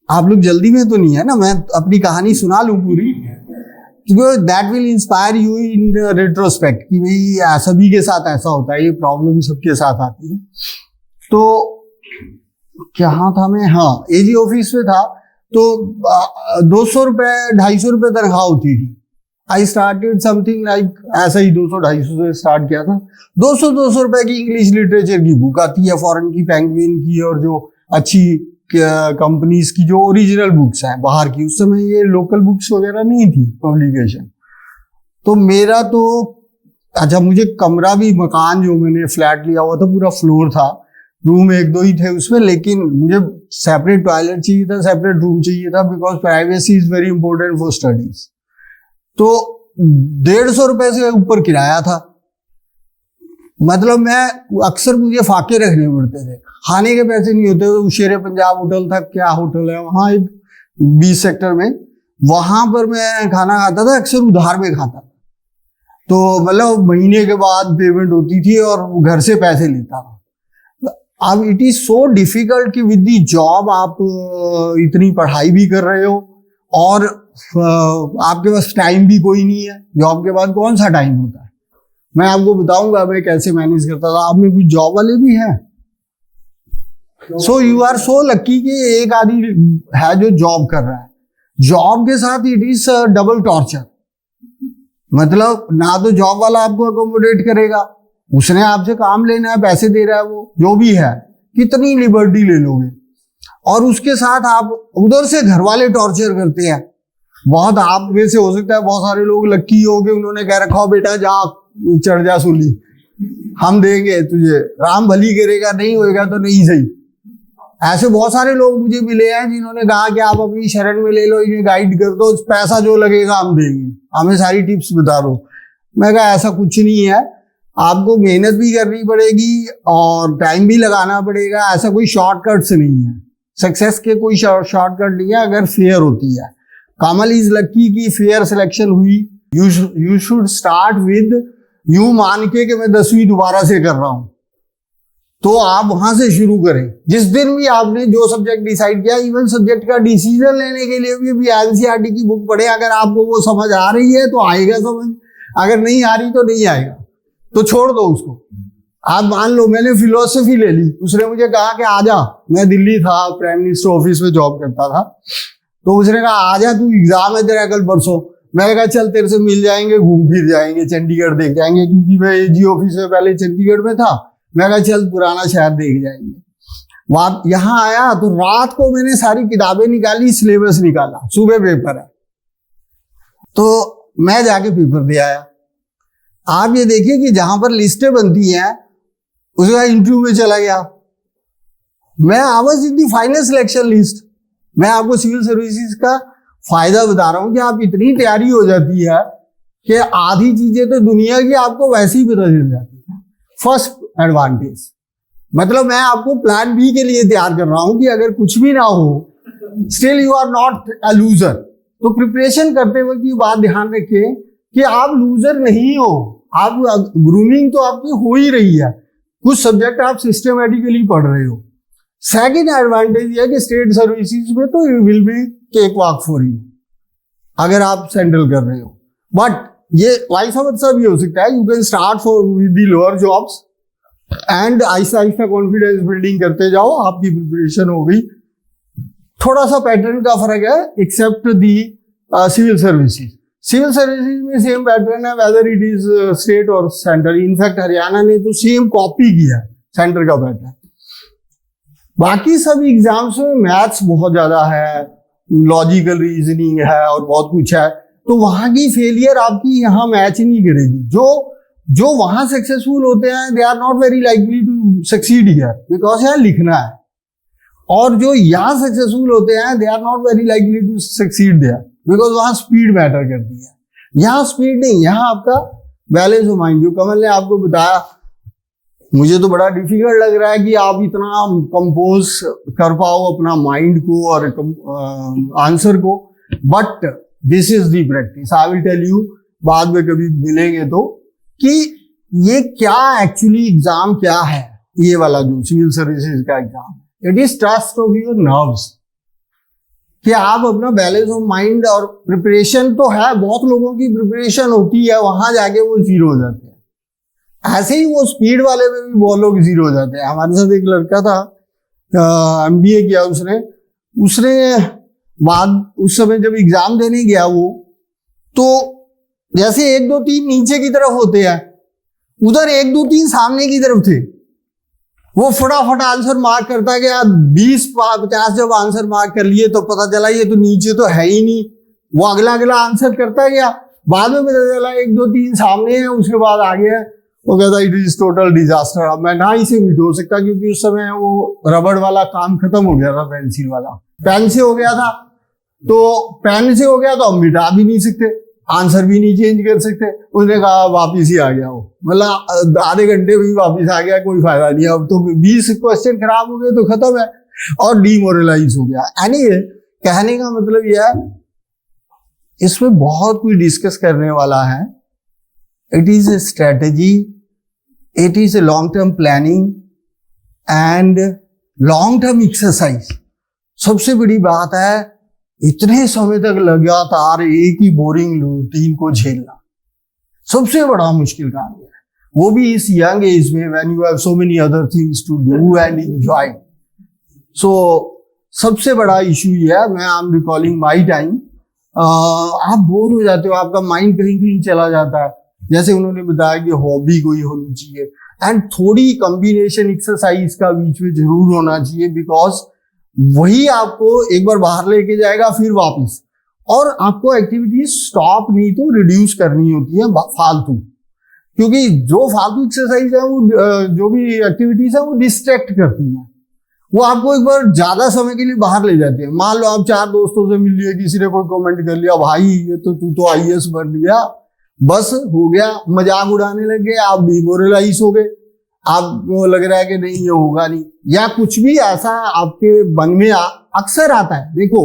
आप लोग जल्दी में तो नहीं है ना, मैं अपनी कहानी सुना लूं पूरी, क्योंकि that will inspire you in retrospect कि भाई सभी के साथ ऐसा होता है, ये प्रॉब्लम सबके साथ आती है। तो क्या था मैं, हाँ एजी ऑफिस में था, तो 200 रुपए 250 रुपए तनख्वाह होती थी। आई स्टार्टेड समथिंग लाइक ऐसा ही 200-250 से स्टार्ट किया था। 200 रुपए की इंग्लिश लिटरेचर की बुक आती है, फॉरेन की, पेंगुइन की, और जो अच्छी कंपनीज की जो ओरिजिनल बुक्स हैं बाहर की। उस समय ये लोकल बुक्स वगैरह नहीं थी पब्लिकेशन। तो मेरा तो अच्छा, मुझे कमरा भी, मकान जो मैंने फ्लैट लिया हुआ था पूरा फ्लोर था, रूम 1-2 ही थे उसमें, लेकिन मुझे सेपरेट टॉयलेट चाहिए था, सेपरेट रूम चाहिए था, because privacy is very important for studies. तो 150 रुपए से ऊपर किराया था। मतलब मैं अक्सर मुझे फाके रखने पड़ते थे, खाने के पैसे नहीं होते थे। शेरे पंजाब होटल था, क्या होटल है वहां, एक 20 सेक्टर में, वहां पर मैं खाना खाता था, अक्सर उधार में खाता था। तो मतलब महीने के बाद पेमेंट होती थी और घर से पैसे लेता था। अब इट इज सो डिफिकल्ट कि विद दी जॉब आप इतनी पढ़ाई भी कर रहे हो और आपके पास टाइम भी कोई नहीं है। जॉब के बाद कौन सा टाइम होता है, मैं आपको बताऊंगा मैं कैसे मैनेज करता था। आप में कुछ जॉब वाले भी हैं, so you are so lucky कि एक आदमी है जो जॉब कर रहा है। जॉब के साथ इट इज डबल टॉर्चर। मतलब ना तो जॉब वाला आपको अकोमोडेट करेगा, उसने आपसे काम लेना है, पैसे दे रहा है, वो जो भी है, कितनी लिबर्टी ले लोगे, और उसके साथ आप उधर से घर वाले टॉर्चर करते हैं बहुत। आप में से हो सकता है बहुत सारे लोग लक्की हो गए, उन्होंने कह रखा हो बेटा जा चढ़ जा सूली, हम देंगे तुझे, राम भली करेगा, नहीं होएगा तो नहीं सही। ऐसे बहुत सारे लोग मुझे मिले हैं जिन्होंने कहा कि आप अपनी शरण में ले लो, इन्हें गाइड कर दो, पैसा जो लगेगा हम देंगे, हमें सारी टिप्स बता दो। मैं कहा ऐसा कुछ नहीं है, आपको मेहनत भी करनी पड़ेगी और टाइम भी लगाना पड़ेगा। ऐसा कोई शॉर्टकट्स नहीं है, सक्सेस के कोई शॉर्टकट नहीं है अगर फेयर होती है। कमल इज लकी की फेयर सिलेक्शन हुई। You should start with, you मान के कि मैं 10वीं दोबारा से कर रहा हूं, तो आप वहां से शुरू करें। जिस दिन भी आपने जो सब्जेक्ट डिसाइड किया, इवन सब्जेक्ट का डिसीजन लेने के लिए भी एनसीईआरटी की बुक पढ़े। अगर आपको वो समझ आ रही है तो आएगा समझ, अगर नहीं आ रही तो नहीं आएगा, तो छोड़ दो उसको। आप मान लो मैंने फिलोसफी ले ली, उसने मुझे कहा कि आजा, मैं दिल्ली था, प्राइम मिनिस्टर ऑफिस में जॉब करता था, तो उसने कहा आजा तू, एग्जाम है तेरा कल परसों। मैंने कहा चल तेरे से मिल जाएंगे, घूम फिर जाएंगे, चंडीगढ़ देख जाएंगे, क्योंकि मैं एजी ऑफिस में पहले चंडीगढ़ में था। मैं कहा चल पुराना शहर देख जाएंगे। वहां यहाँ आया तो रात को मैंने सारी किताबें निकाली, सिलेबस निकाला, सुबह पेपर है, तो मैं जाके पेपर दे आया। आप ये देखिए कि जहां पर लिस्टें बनती हैं उसका इंटरव्यू में चला गया। मैं I was in the final selection list. मैं आपको सिविल सर्विसेज का फायदा बता रहा हूं कि आप इतनी तैयारी हो जाती है कि आधी चीजें तो दुनिया की आपको वैसे ही पता चल जाती है। फर्स्ट एडवांटेज, मतलब मैं आपको प्लान बी के लिए तैयार कर रहा हूं कि अगर कुछ भी ना हो, still you are not a loser. तो प्रिपरेशन करते वक्त ये बात ध्यान रखें कि आप लूजर नहीं हो। आप ग्रूमिंग तो आपकी हो ही रही है, कुछ सब्जेक्ट आप सिस्टमेटिकली पढ़ रहे हो। सेकेंड एडवांटेज है कि स्टेट सर्विसेज में तो you will B cake walk for you अगर आप सेंट्रल कर रहे हो। बट ये वाइस वर्सा भी हो सकता है, you can start for with the lower jobs and Aahista Aahista confidence building करते जाओ, आपकी प्रिपरेशन हो गई। थोड़ा सा पैटर्न का फर्क है एक्सेप्ट दी सिविल सर्विसेज। सिविल सर्विसेज में सेम पैटर्न है वेदर इट इज स्टेट और सेंटर। इनफैक्ट हरियाणा ने तो सेम कॉपी किया सेंटर का पैटर्न। बाकी सब एग्जाम्स में मैथ्स बहुत ज्यादा है, लॉजिकल रीजनिंग है और बहुत कुछ है, तो वहां की फेलियर आपकी यहाँ मैच नहीं करेगी। जो वहां सक्सेसफुल होते हैं they are not very likely to succeed here because यहाँ लिखना है, और जो यहाँ सक्सेसफुल होते हैं they are not very likely to succeed there because वहां स्पीड मैटर करती है। यहाँ स्पीड नहीं, यहाँ आपका बैलेंस ऑफ माइंड, जो कमल ने आपको बताया मुझे तो बड़ा डिफिकल्ट लग रहा है कि आप इतना कंपोज कर पाओ अपना माइंड को और आंसर को, but this is the practice. I will tell you बाद में कभी मिलेंगे तो कि ये क्या एक्चुअली एग्जाम क्या है, ये वाला जो सिविल सर्विसेज का exam, it is test of your nerves, कि आप अपना बैलेंस ऑफ माइंड, और प्रिपरेशन तो है, बहुत लोगों की प्रिपरेशन होती है, वहां जाके वो जीरो हो जाते हैं। ऐसे ही वो स्पीड वाले में भी बहुत लोग जीरो हो जाते हैं। हमारे साथ एक लड़का था, MBA किया उसने बाद उस समय जब एग्जाम देने गया वो, तो जैसे 1 2 3 नीचे की तरफ होते हैं, उधर 1 2 3 सामने की तरफ थे। वो फटाफट आंसर मार्क करता गया, 20-50 जब आंसर मार्क कर लिए तो पता चला ये तो नीचे तो है ही नहीं। वो अगला आंसर करता गया, बाद में पता चला 1 2 3 सामने है, उसके बाद आ गया। वो कहता इट इज टोटल डिजास्टर। अब मैं ना इसे मिटो सकता, क्योंकि उस समय वो रबड़ वाला काम खत्म हो गया था, पेंसिल वाला। पेन से हो गया था, तो पेन से हो गया तो अब मिटा भी नहीं सकते, आंसर भी नहीं चेंज कर सकते। उसने कहा वापिस ही आ गया वो, मतलब आधे घंटे में ही वापिस आ गया, कोई फायदा नहीं। अब तो 20 क्वेश्चन खराब हो गए तो खत्म है, और डीमोरलाइज हो गया। एनीवे, कहने का मतलब यह है, इसमें बहुत कुछ डिस्कस करने वाला है। It is a strategy, it is a long term planning and long term exercise. सबसे बड़ी बात है, इतने समय तक लगातार एक ही बोरिंग रूटीन को झेलना सबसे बड़ा मुश्किल काम है, वो भी इस यंग एज में, when you have so many other things to do and enjoy. So सबसे बड़ा इशू ये है, मैं I am recalling my time, आप बोर हो जाते हो, आपका माइंड कहीं कहीं चला जाता है। जैसे उन्होंने बताया कि हॉबी कोई होनी चाहिए, एंड थोड़ी कॉम्बिनेशन एक्सरसाइज का बीच में जरूर होना चाहिए, बिकॉज वही आपको एक बार बाहर लेके जाएगा, फिर वापस। और आपको एक्टिविटीज स्टॉप नहीं तो रिड्यूस करनी होती है फालतू, क्योंकि जो फालतू एक्सरसाइज है वो, जो भी एक्टिविटीज है वो डिस्ट्रैक्ट करती हैं, वो आपको एक बार ज्यादा समय के लिए बाहर ले जाते हैं। मान लो आप 4 दोस्तों से मिल लिए, किसी ने कोई कमेंट कर लिया, भाई ये तो तू तो IAS बन गया, बस हो गया, मजाक उड़ाने लग गए, आप डिमोरलाइज हो गए, आपको लग रहा है कि नहीं ये होगा नहीं, या कुछ भी ऐसा आपके मन में अक्सर आता है। देखो,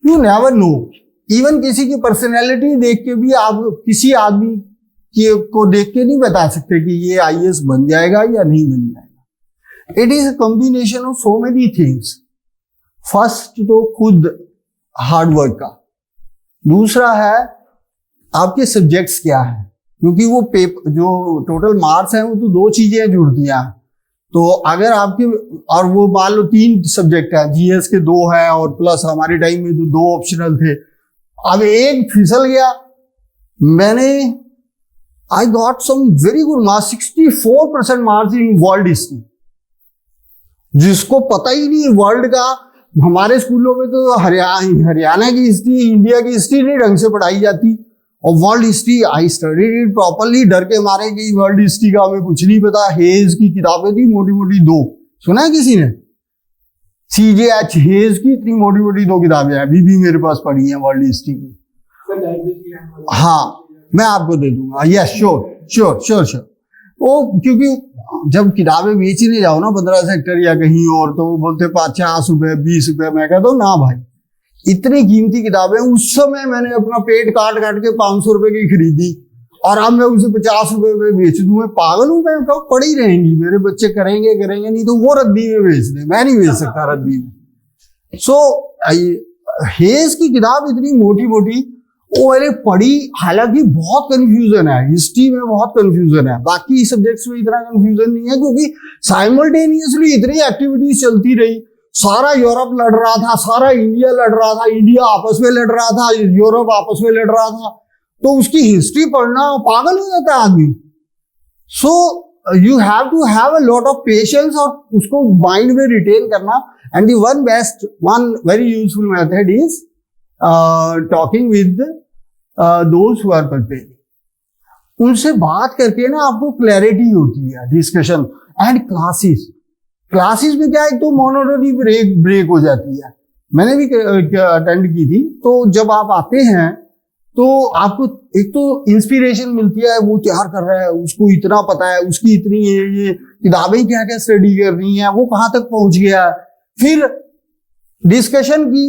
यू नेवर नो, इवन किसी की पर्सनैलिटी देख के भी आप किसी आदमी को देख के नहीं बता सकते कि ये IAS बन जाएगा या नहीं बन जाएगा। It is a combination of so many things. First तो खुद हार्ड वर्क का, दूसरा है आपके सब्जेक्ट्स क्या है, क्योंकि वो पेपर जो टोटल मार्क्स हैं वो तो 2 चीजें जुड़ती हैं। तो अगर आपके, और वो मान लो 3 सब्जेक्ट है, GS के 2 है, और प्लस हमारे टाइम में तो 2 ऑप्शनल थे। अब एक फिसल गया, मैंने I got some very good marks, 64% marks in world history, जिसको पता ही नहीं वर्ल्ड का। हमारे स्कूलों में तो हरियाणा की हिस्ट्री, इंडिया की हिस्ट्री नहीं ढंग से पढ़ाई जाती, और world history I studied it properly, डर के मारे कि वर्ल्ड हिस्ट्री का हमें कुछ नहीं पता। हेज की किताबें थी मोटी मोटी 2, सुना है किसी ने? CJH हेज की इतनी मोटी मोटी 2 किताबें हैं, अभी भी मेरे पास पढ़ी हैं वर्ल्ड हिस्ट्री की। हाँ, मैं आपको दे दूंगा, यस श्योर। वो क्योंकि जब किताबें बेचने जाओ ना 15 सेक्टर या कहीं और, तो वो बोलते 50 रुपए 20 रुपए। मैं कहता हूँ ना भाई, इतनी कीमती किताबें उस समय मैंने अपना पेट काट के 500 रुपए की खरीदी, और अब मैं उसे 50 रुपए में बेच दूं। मैं पागल हूं? मैं कब पड़ी रहेंगी, मेरे बच्चे करेंगे, नहीं तो वो रद्दी में बेच दे, मैं नहीं बेच सकता रद्दी में। सो हेज की किताब इतनी मोटी मोटी वो मैंने पढ़ी, हालांकि बहुत कंफ्यूजन है, हिस्ट्री में बहुत कंफ्यूजन है, बाकी सब्जेक्ट्स में इतना कंफ्यूजन नहीं है, क्योंकि साइमल्टेनियसली इतनी एक्टिविटीज चलती रही। सारा यूरोप लड़ रहा था, सारा इंडिया लड़ रहा था, इंडिया आपस में लड़ रहा था, यूरोप आपस में लड़ रहा था, तो उसकी हिस्ट्री पढ़ना पागल हो जाता है आदमी। So you have to have a lot of patience, और उसको माइंड में रिटेन करना। And the one very useful method is talking with those who are preparing. उनसे बात करके ना आपको क्लैरिटी होती है, डिस्कशन। एंड क्लासेस में क्या है, तो मोनोटोनी ब्रेक हो जाती है। मैंने भी अटेंड की थी, तो जब आप आते हैं तो आपको एक तो इंस्पिरेशन मिलती है, वो तैयार कर रहा है, उसको इतना पता है, उसकी इतनी ये किताबें क्या क्या स्टडी कर रही हैं, वो कहाँ तक पहुंच गया है। फिर डिस्कशन की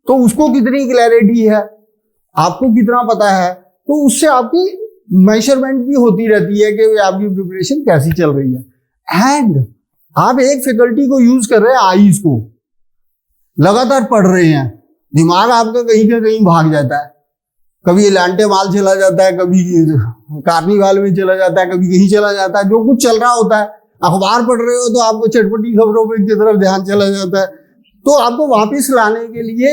तो उसको कितनी क्लैरिटी है, आपको कितना पता है, तो उससे आपकी मेजरमेंट भी होती रहती है कि आपकी प्रिपरेशन कैसी चल रही है। एंड आप एक फैकल्टी को यूज कर रहे हैं, आईज को लगातार पढ़ रहे हैं, दिमाग आपका कहीं का कहीं भाग जाता है, कभी एलांटे माल चला जाता है, कभी कार्निवाल में चला जाता है, कभी कहीं चला जाता है, जो कुछ चल रहा होता है। अखबार पढ़ रहे हो तो आपको चटपटी खबरों की तरफ ध्यान चला जाता है। तो आपको वापस लाने के लिए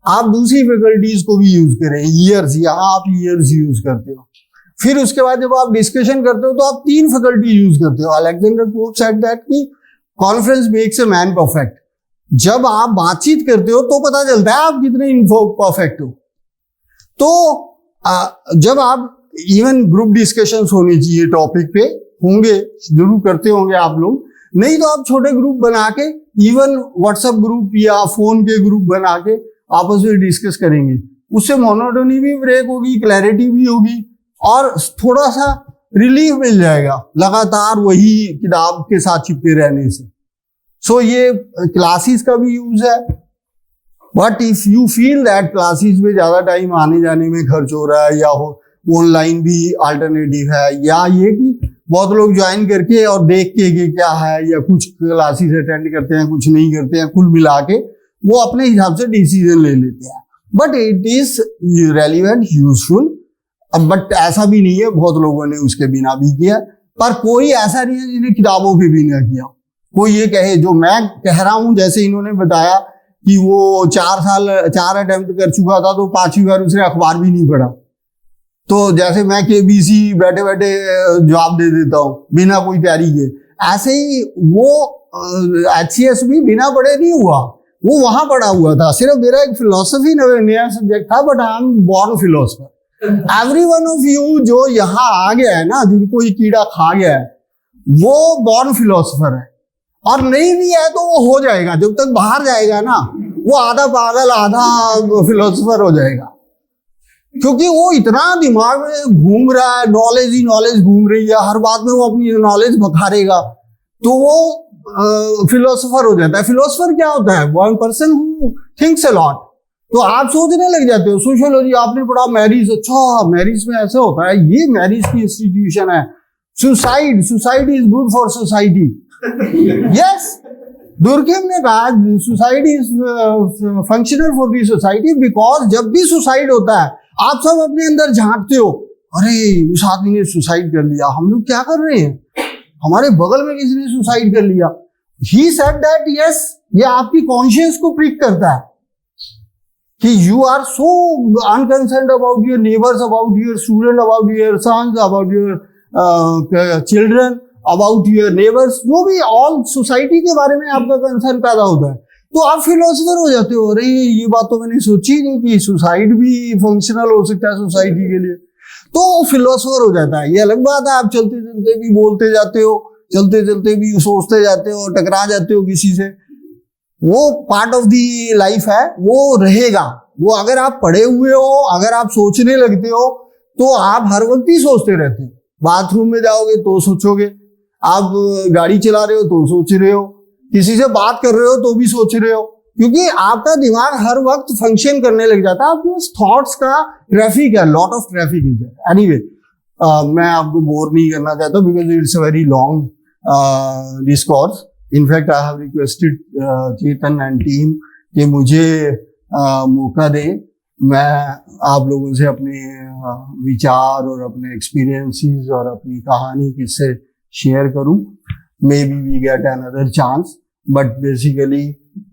आप दूसरी फैकल्टीज को भी यूज करें, ईयर्स, यहाँ आप ईयर्स यूज करते हो। फिर उसके बाद जब आप डिस्कशन करते हो तो आप 3 फैकल्टी यूज करते हो। अलेक्जेंडर पोप सेड दैट कि conference makes a man perfect. जब आप बातचीत करते हो तो पता चलता है आप कितने परफेक्ट हो। तो जब आप इवन ग्रुप डिस्कशंस होने चाहिए, टॉपिक पे होंगे, जरूर करते होंगे आप लोग, नहीं तो आप छोटे ग्रुप बना के, इवन व्हाट्सएप ग्रुप या फोन के ग्रुप बना के आपस में डिस्कस करेंगे। उससे मोनोटोनी भी ब्रेक होगी, क्लैरिटी भी होगी और थोड़ा सा रिलीफ मिल जाएगा लगातार वही किताब के साथ चिपके रहने से। सो ये क्लासेस का भी यूज है। But if you feel that classes में ज्यादा टाइम आने जाने में खर्च हो रहा है, या ऑनलाइन भी अल्टरनेटिव है, या ये कि बहुत लोग ज्वाइन करके और देख के कि क्या है, या कुछ क्लासेस अटेंड करते हैं, कुछ नहीं करते हैं, कुल मिला के वो अपने हिसाब से डिसीजन ले लेते हैं। But it is relevant, useful. But ऐसा भी नहीं है, बहुत लोगों ने उसके बिना भी किया, पर कोई ऐसा नहीं है जिन्हें किताबों के बिना किया। कोई ये कहे जो मैं कह रहा हूं, जैसे इन्होंने बताया कि वो 4 अटेम्प्ट कर चुका था तो 5वीं बार उसने अखबार भी नहीं पढ़ा। तो जैसे मैं KBC बैठे बैठे जवाब दे देता हूँ बिना कोई तैयारी के, ऐसे ही वो HCS भी बिना पढ़े नहीं हुआ, वो वहां पढ़ा हुआ था। सिर्फ मेरा एक फिलोसफी नया सब्जेक्ट था, but I am born philosopher. Every one of you जो यहाँ आ गया है ना, जिनको ये कीड़ा खा गया है, वो बॉर्न फिलोसफर है। और नहीं भी है तो वो हो जाएगा, जब तक बाहर जाएगा ना वो आधा पागल आधा फिलोसफर हो जाएगा, क्योंकि वो इतना दिमाग में घूम रहा है, नॉलेज ही नॉलेज घूम रही है, हर बात में वो अपनी नॉलेज बखारेगा, तो वो फिलोसफर हो जाता है। फिलोसफर क्या होता है? One person who thinks a lot. तो आप सोचने लग जाते हो। सोशियोलॉजी आपने पढ़ा, मैरिज, अच्छा मैरिज में ऐसा होता है, ये मैरिज की इंस्टीट्यूशन है। Suicide is good for society. Yes, Durkheim ने कहा suicide is functional for the society, because जब भी सुसाइड होता है आप सब अपने अंदर झांकते हो, अरे उस आदमी ने सुसाइड कर लिया, हम लोग क्या कर रहे हैं, हमारे बगल में किसी ने सुसाइड कर लिया। ही सेड दैट यस, ये आपकी कॉन्शियस को प्रिक करता है कि you are so unconcerned about your neighbours, about your student, about your sons, about your children, about your neighbours, जो भी ऑल सोसाइटी के बारे में आपका कंसर्न पैदा होता है। तो आप फिलोसफर हो जाते हो। अरे ये बात तो मैंने सोची नहीं कि सुसाइड भी फंक्शनल हो सकता है सोसाइटी के लिए, तो फिलोसफर हो जाता है। ये अलग बात है, आप चलते चलते भी बोलते जाते हो, चलते चलते भी सोचते जाते हो, टकरा जाते हो किसी से, वो पार्ट ऑफ दी लाइफ है, वो रहेगा। वो अगर आप पढ़े हुए हो, अगर आप सोचने लगते हो, तो आप हर वक्त ही सोचते रहते हो। बाथरूम में जाओगे तो सोचोगे, आप गाड़ी चला रहे हो तो सोच रहे हो, किसी से बात कर रहे हो तो भी सोच रहे हो, क्योंकि आपका दिमाग हर वक्त फंक्शन करने लग जाता है। आपके पास थॉट्स का ट्रैफिक है, lot of traffic is there. Anyway, मैं आपको बोर नहीं करना चाहता because it's a very long discourse. In fact I have requested Chetan and team कि मुझे मौका दे, मैं आप लोगों से अपने विचार और अपने एक्सपीरियंसेस और अपनी कहानी किससे शेयर करूं। Maybe we get another chance, but basically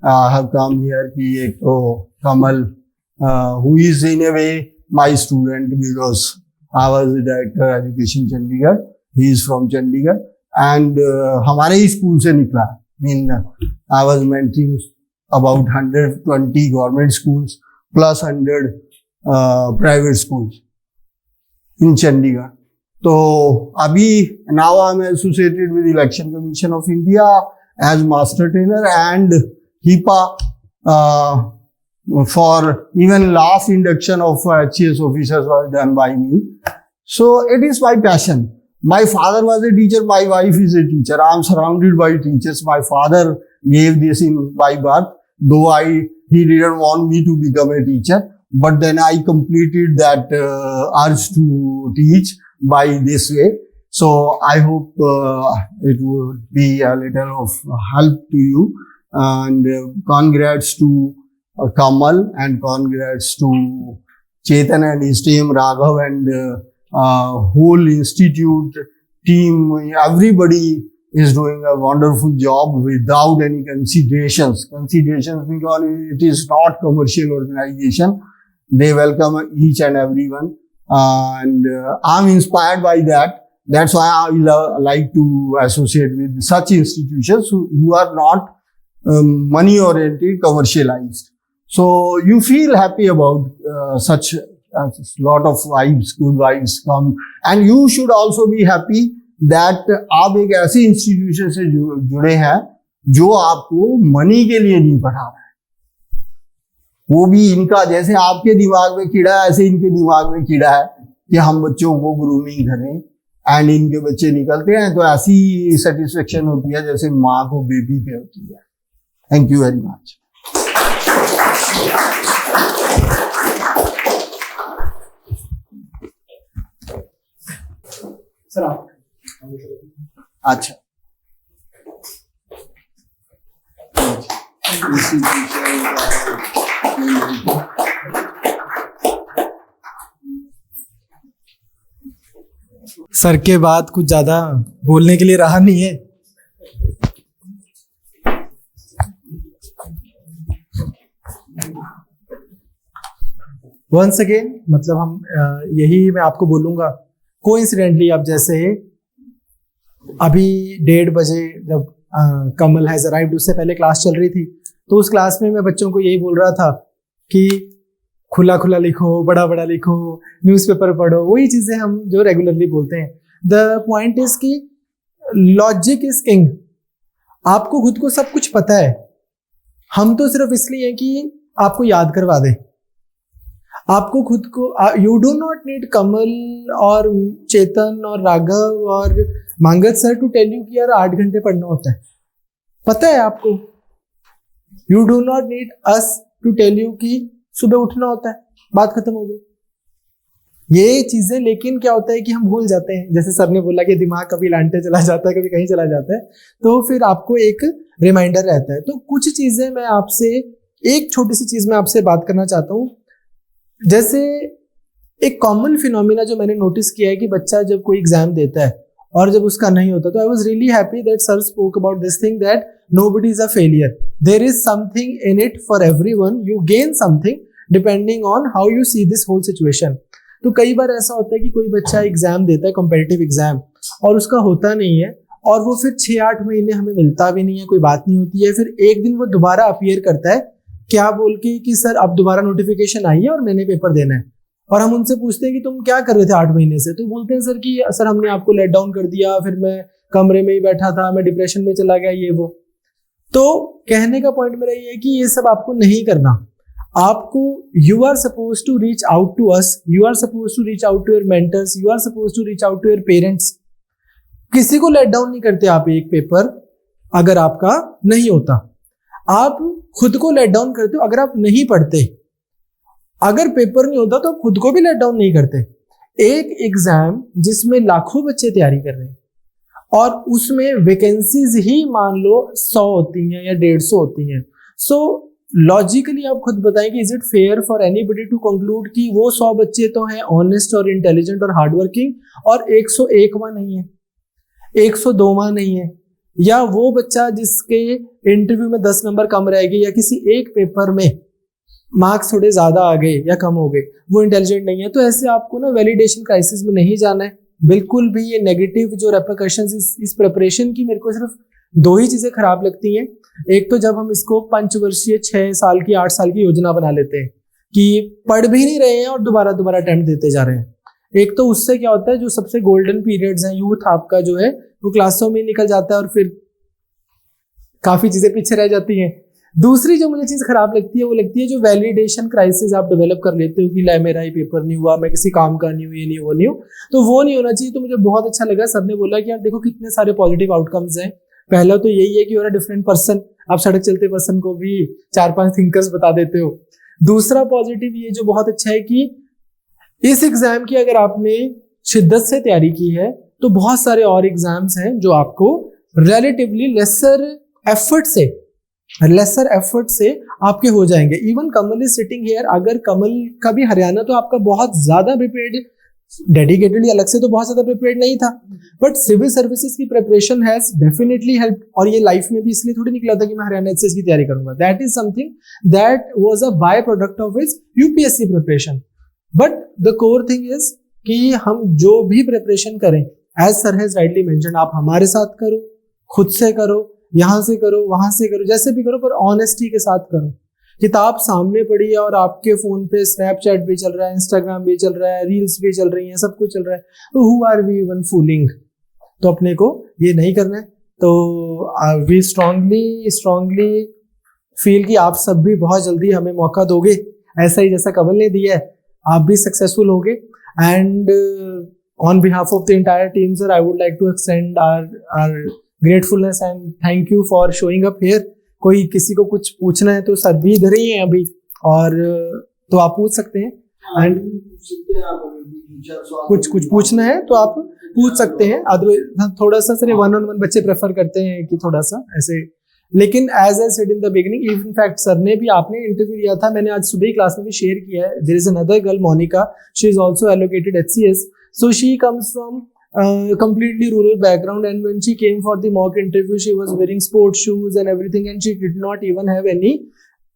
I have come here कि एक तो Kamal who is in a way my student because I was the director education Chandigarh, he is from Chandigarh and हमारे ही स्कूल से निकला। Mean I was mentoring about 120 government schools plus 100 private schools in Chandigarh. तो अभी now I'm associated with Election Commission of India as master trainer and HIPAA for even last induction of HCS officers was done by me. So it is my passion. My father was a teacher, my wife is a teacher. I am surrounded by teachers. My father gave this in my birth, though he didn't want me to become a teacher. But then I completed that urge to teach by this way. So I hope it would be a little of help to you. And congrats to Kamal and congrats to Chetan and his team, Raghav and whole institute team. Everybody is doing a wonderful job without any considerations. Considerations because it is not commercial organization. They welcome each and everyone. And I'm inspired by that. That's why I like to associate with such institutions who are not money oriented, commercialized. So you feel happy about such a lot of vibes, good vibes come, and you should also be happy that आप एक ऐसे इंस्टीट्यूशन से जुड़े हैं जो आपको मनी के लिए नहीं पढ़ा रहा है. वो भी इनका जैसे आपके दिमाग में कीड़ा है, ऐसे इनके दिमाग में कीड़ा है कि हम बच्चों को ग्रूमिंग करें एंड इनके बच्चे निकलते हैं तो ऐसी सेटिस्फेक्शन होती है जैसे माँ को बेबी पे होती है. Thank you very much. अच्छा सर के बाद कुछ ज्यादा बोलने के लिए रहा नहीं है. वंस अगेन मतलब हम यही मैं आपको बोलूंगा. कोइंसिडेंटली अब जैसे अभी 1:30 बजे जब कमल हैज अराइव्ड उससे पहले क्लास चल रही थी तो उस क्लास में मैं बच्चों को यही बोल रहा था कि खुला खुला लिखो, बड़ा बड़ा लिखो, न्यूज़पेपर पढ़ो, वही चीजें हम जो रेगुलरली बोलते हैं. द पॉइंट इज कि लॉजिक इज किंग. आपको खुद को सब कुछ पता है, हम तो सिर्फ इसलिए हैं कि आपको याद करवा दें. आपको खुद को यू डू नॉट नीड कमल और चेतन और राघव और मांगत सर टू टेल यू कि यार 8 घंटे पढ़ना होता है. पता है आपको. You do not need us to tell you कि सुबह उठना होता है. बात खत्म हो गई. ये चीजें लेकिन क्या होता है कि हम भूल जाते हैं. जैसे सर ने बोला कि दिमाग कभी लांटे चला जाता है, कभी कहीं चला जाता है, तो फिर आपको एक रिमाइंडर रहता है. तो कुछ चीजें मैं आपसे, एक छोटी सी चीज मैं आपसे बात करना चाहता हूँ. जैसे एक कॉमन फिनोमिना जो मैंने नोटिस किया है कि बच्चा जब कोई एग्जाम देता है और जब उसका नहीं होता, तो I was really happy that sir spoke about this thing that nobody is a failure. There is something in it for everyone. You gain something depending on how you see this whole situation. तो कई बार ऐसा होता है कि कोई बच्चा एग्जाम देता है, कॉम्पिटिटिव एग्जाम, और उसका होता नहीं है और वो फिर 6-8 महीने हमें मिलता भी नहीं है, कोई बात नहीं होती है. फिर एक दिन वो दोबारा अपीयर करता है क्या बोल के कि सर अब दोबारा नोटिफिकेशन आई है और मैंने पेपर देना है. और हम उनसे पूछते हैं कि तुम क्या कर रहे थे 8 महीने से. तो बोलते हैं सर कि सर हमने आपको लेट डाउन कर दिया, फिर मैं कमरे में ही बैठा था, मैं डिप्रेशन में चला गया, ये वो. तो कहने का पॉइंट मेरा ये है कि ये सब आपको नहीं करना. आपको you are suppose to reach out to us, you are suppose to reach out to your mentors, you are suppose to reach out to your parents. किसी को लेट डाउन नहीं करते आप एक पेपर अगर आपका नहीं होता. आप खुद को लेट डाउन करते हो अगर आप नहीं पढ़ते. अगर पेपर नहीं होता तो आप खुद को भी लेट डाउन नहीं करते. एक एग्जाम जिसमें लाखों बच्चे तैयारी कर रहे हैं और उसमें वैकेंसीज ही मान लो 100 होती हैं या 150 होती हैं. सो लॉजिकली आप खुद बताएं कि is it fair for anybody to conclude कि वो 100 बच्चे तो हैं ऑनेस्ट और इंटेलिजेंट और हार्डवर्किंग और 101वां नहीं है, 102वां नहीं है, या वो बच्चा जिसके इंटरव्यू में 10 नंबर कम रह गए या किसी एक पेपर में मार्क्स थोड़े ज्यादा आ गए या कम हो गए, वो इंटेलिजेंट नहीं है. तो ऐसे आपको ना वैलिडेशन क्राइसिस में नहीं जाना है बिल्कुल भी. ये नेगेटिव जो रेपरकशंस इस प्रिपरेशन की मेरे को सिर्फ 2 ही चीजें खराब लगती हैं. एक तो जब हम इसको पंचवर्षीय 6 साल की 8 साल की योजना बना लेते हैं कि पढ़ भी नहीं रहे हैं और दोबारा अटेम्प्ट देते जा रहे हैं. एक तो उससे क्या होता है जो सबसे गोल्डन पीरियड्स हैं यूथ आपका जो है वो क्लासों में निकल जाता है और फिर काफी चीजें पीछे रह जाती हैं. दूसरी जो मुझे चीज खराब लगती है वो लगती है जो वैलिडेशन क्राइसिस आप डेवलप कर लेते हो कि ला मेरा ही पेपर नहीं हुआ, मैं किसी काम का नहीं हूँ, ये नहीं वो नहीं हूँ, तो वो नहीं होना चाहिए। तो मुझे बहुत अच्छा लगा सर ने बोला कि यार देखो कितने सारे पॉजिटिव आउटकम्स हैं। पहला तो यही है कि यूर अ डिफरेंट पर्सन, आप सड़क चलते पर्सन को भी 4-5 थिंकर्स बता देते हो। दूसरा पॉजिटिव ये जो बहुत अच्छा है कि इस एग्जाम की अगर आपने शिद्दत से तैयारी की है तो बहुत सारे और एग्जाम्स हैं जो आपको रिलेटिवली लेसर एफर्ट से आपके हो जाएंगे। Even Kamal is sitting here, अगर कमल का भी हरियाणा तो आपका बहुत ज्यादा प्रिपेयर्ड, डेडिकेटेडली अलग से तो बहुत ज्यादा प्रिपेयर्ड नहीं था, बट सिविल सर्विसेज की प्रिपरेशन हैज डेफिनेटली हेल्प। और ये लाइफ में भी इसलिए थोड़ी निकला था कि मैं हरियाणा एचसीएस की तैयारी करूंगा, that is something that was a by product of his UPSC preparation. But the core thing is कि हम जो भी प्रिपरेशन करें, as sir has rightly mentioned, आप हमारे साथ करो, खुद से करो, यहां से करो, वहां से करो, जैसे भी करो, पर ऑनेस्टी के साथ करो। किताब सामने पड़ी है और आपके फोन पे स्नैपचैट भी चल रहा है, इंस्टाग्राम भी चल रहा है, रील्स भी चल रही हैं, सब कुछ चल रहा है, तो who are we even fooling? तो अपने को ये नहीं करना है। तो वी स्ट्रांगली फील कि आप सब भी बहुत जल्दी हमें मौका दोगे, ऐसा ही जैसा कमल ने दिया है, आप भी सक्सेसफुल होगे। And on behalf of the entire team sir, I would like to extend our gratefulness and thank you for showing up here. कोई किसी को कुछ पूछना है तो सर भी इधर ही हैं अभी, और तो आप पूछ सकते हैं। एंड कुछ पूछना है तो आप पूछ सकते हैं। अदरवाइज थोड़ा सा सर 1-on-1 बच्चे प्रेफर करते हैं कि थोड़ा सा ऐसे, लेकिन as I said in the beginning, in fact sir ने भी, आपने इंटरव्यू दिया था, मैंने आज सुबह ही क्लास में भी शेयर किया है। There is another girl Monika, she is also allocated HCS, so she comes from completely rural background, and when she came for the mock interview she was wearing sports shoes and everything, and she did not even have any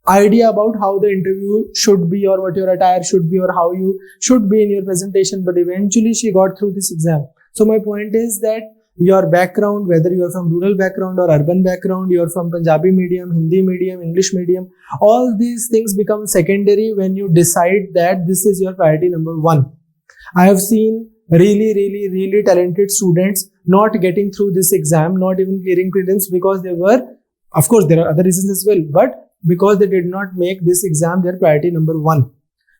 idea about how the interview should be or what your attire should be or how you should be in your presentation, but eventually she got through this exam. So my point is that your background, whether you're from rural background or urban background, you're from Punjabi medium, Hindi medium, English medium, all these things become secondary when you decide that this is your priority number 1. I have seen really talented students not getting through this exam, not even clearing prelims, because they were, of course there are other reasons as well, but because they did not make this exam their priority number 1.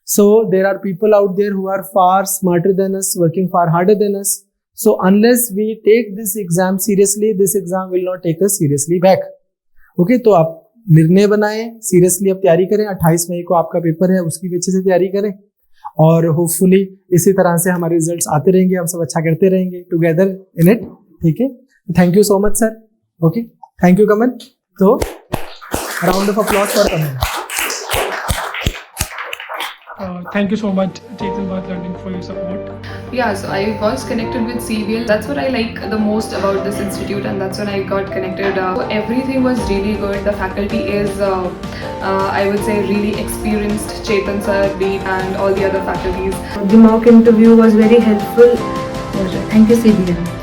So there are people out there who are far smarter than us, working far harder than us. So unless we take this exam seriously, this exam will not take us seriously back. Okay, तो आप निर्णय बनाएं, सीरियसली अब तैयारी करें। 28 मई को आपका पेपर है, उसकी भी अच्छे से तैयारी करें, और होपफुली इसी तरह से हमारे रिजल्ट्स आते रहेंगे, हम सब अच्छा करते रहेंगे टुगेदर इन इट। ठीक है, thank you so much sir. Okay, thank you Kamal. तो round of applause for Kamal. Thank you so much, Chetan Bhatt Learning, for your support. Yeah, so I was connected with CVL. That's what I like the most about this institute, and that's when I got connected. So everything was really good. The faculty is, I would say, really experienced. Chetan sir, Beat, and all the other faculties. The mock interview was very helpful. Thank you, CBL.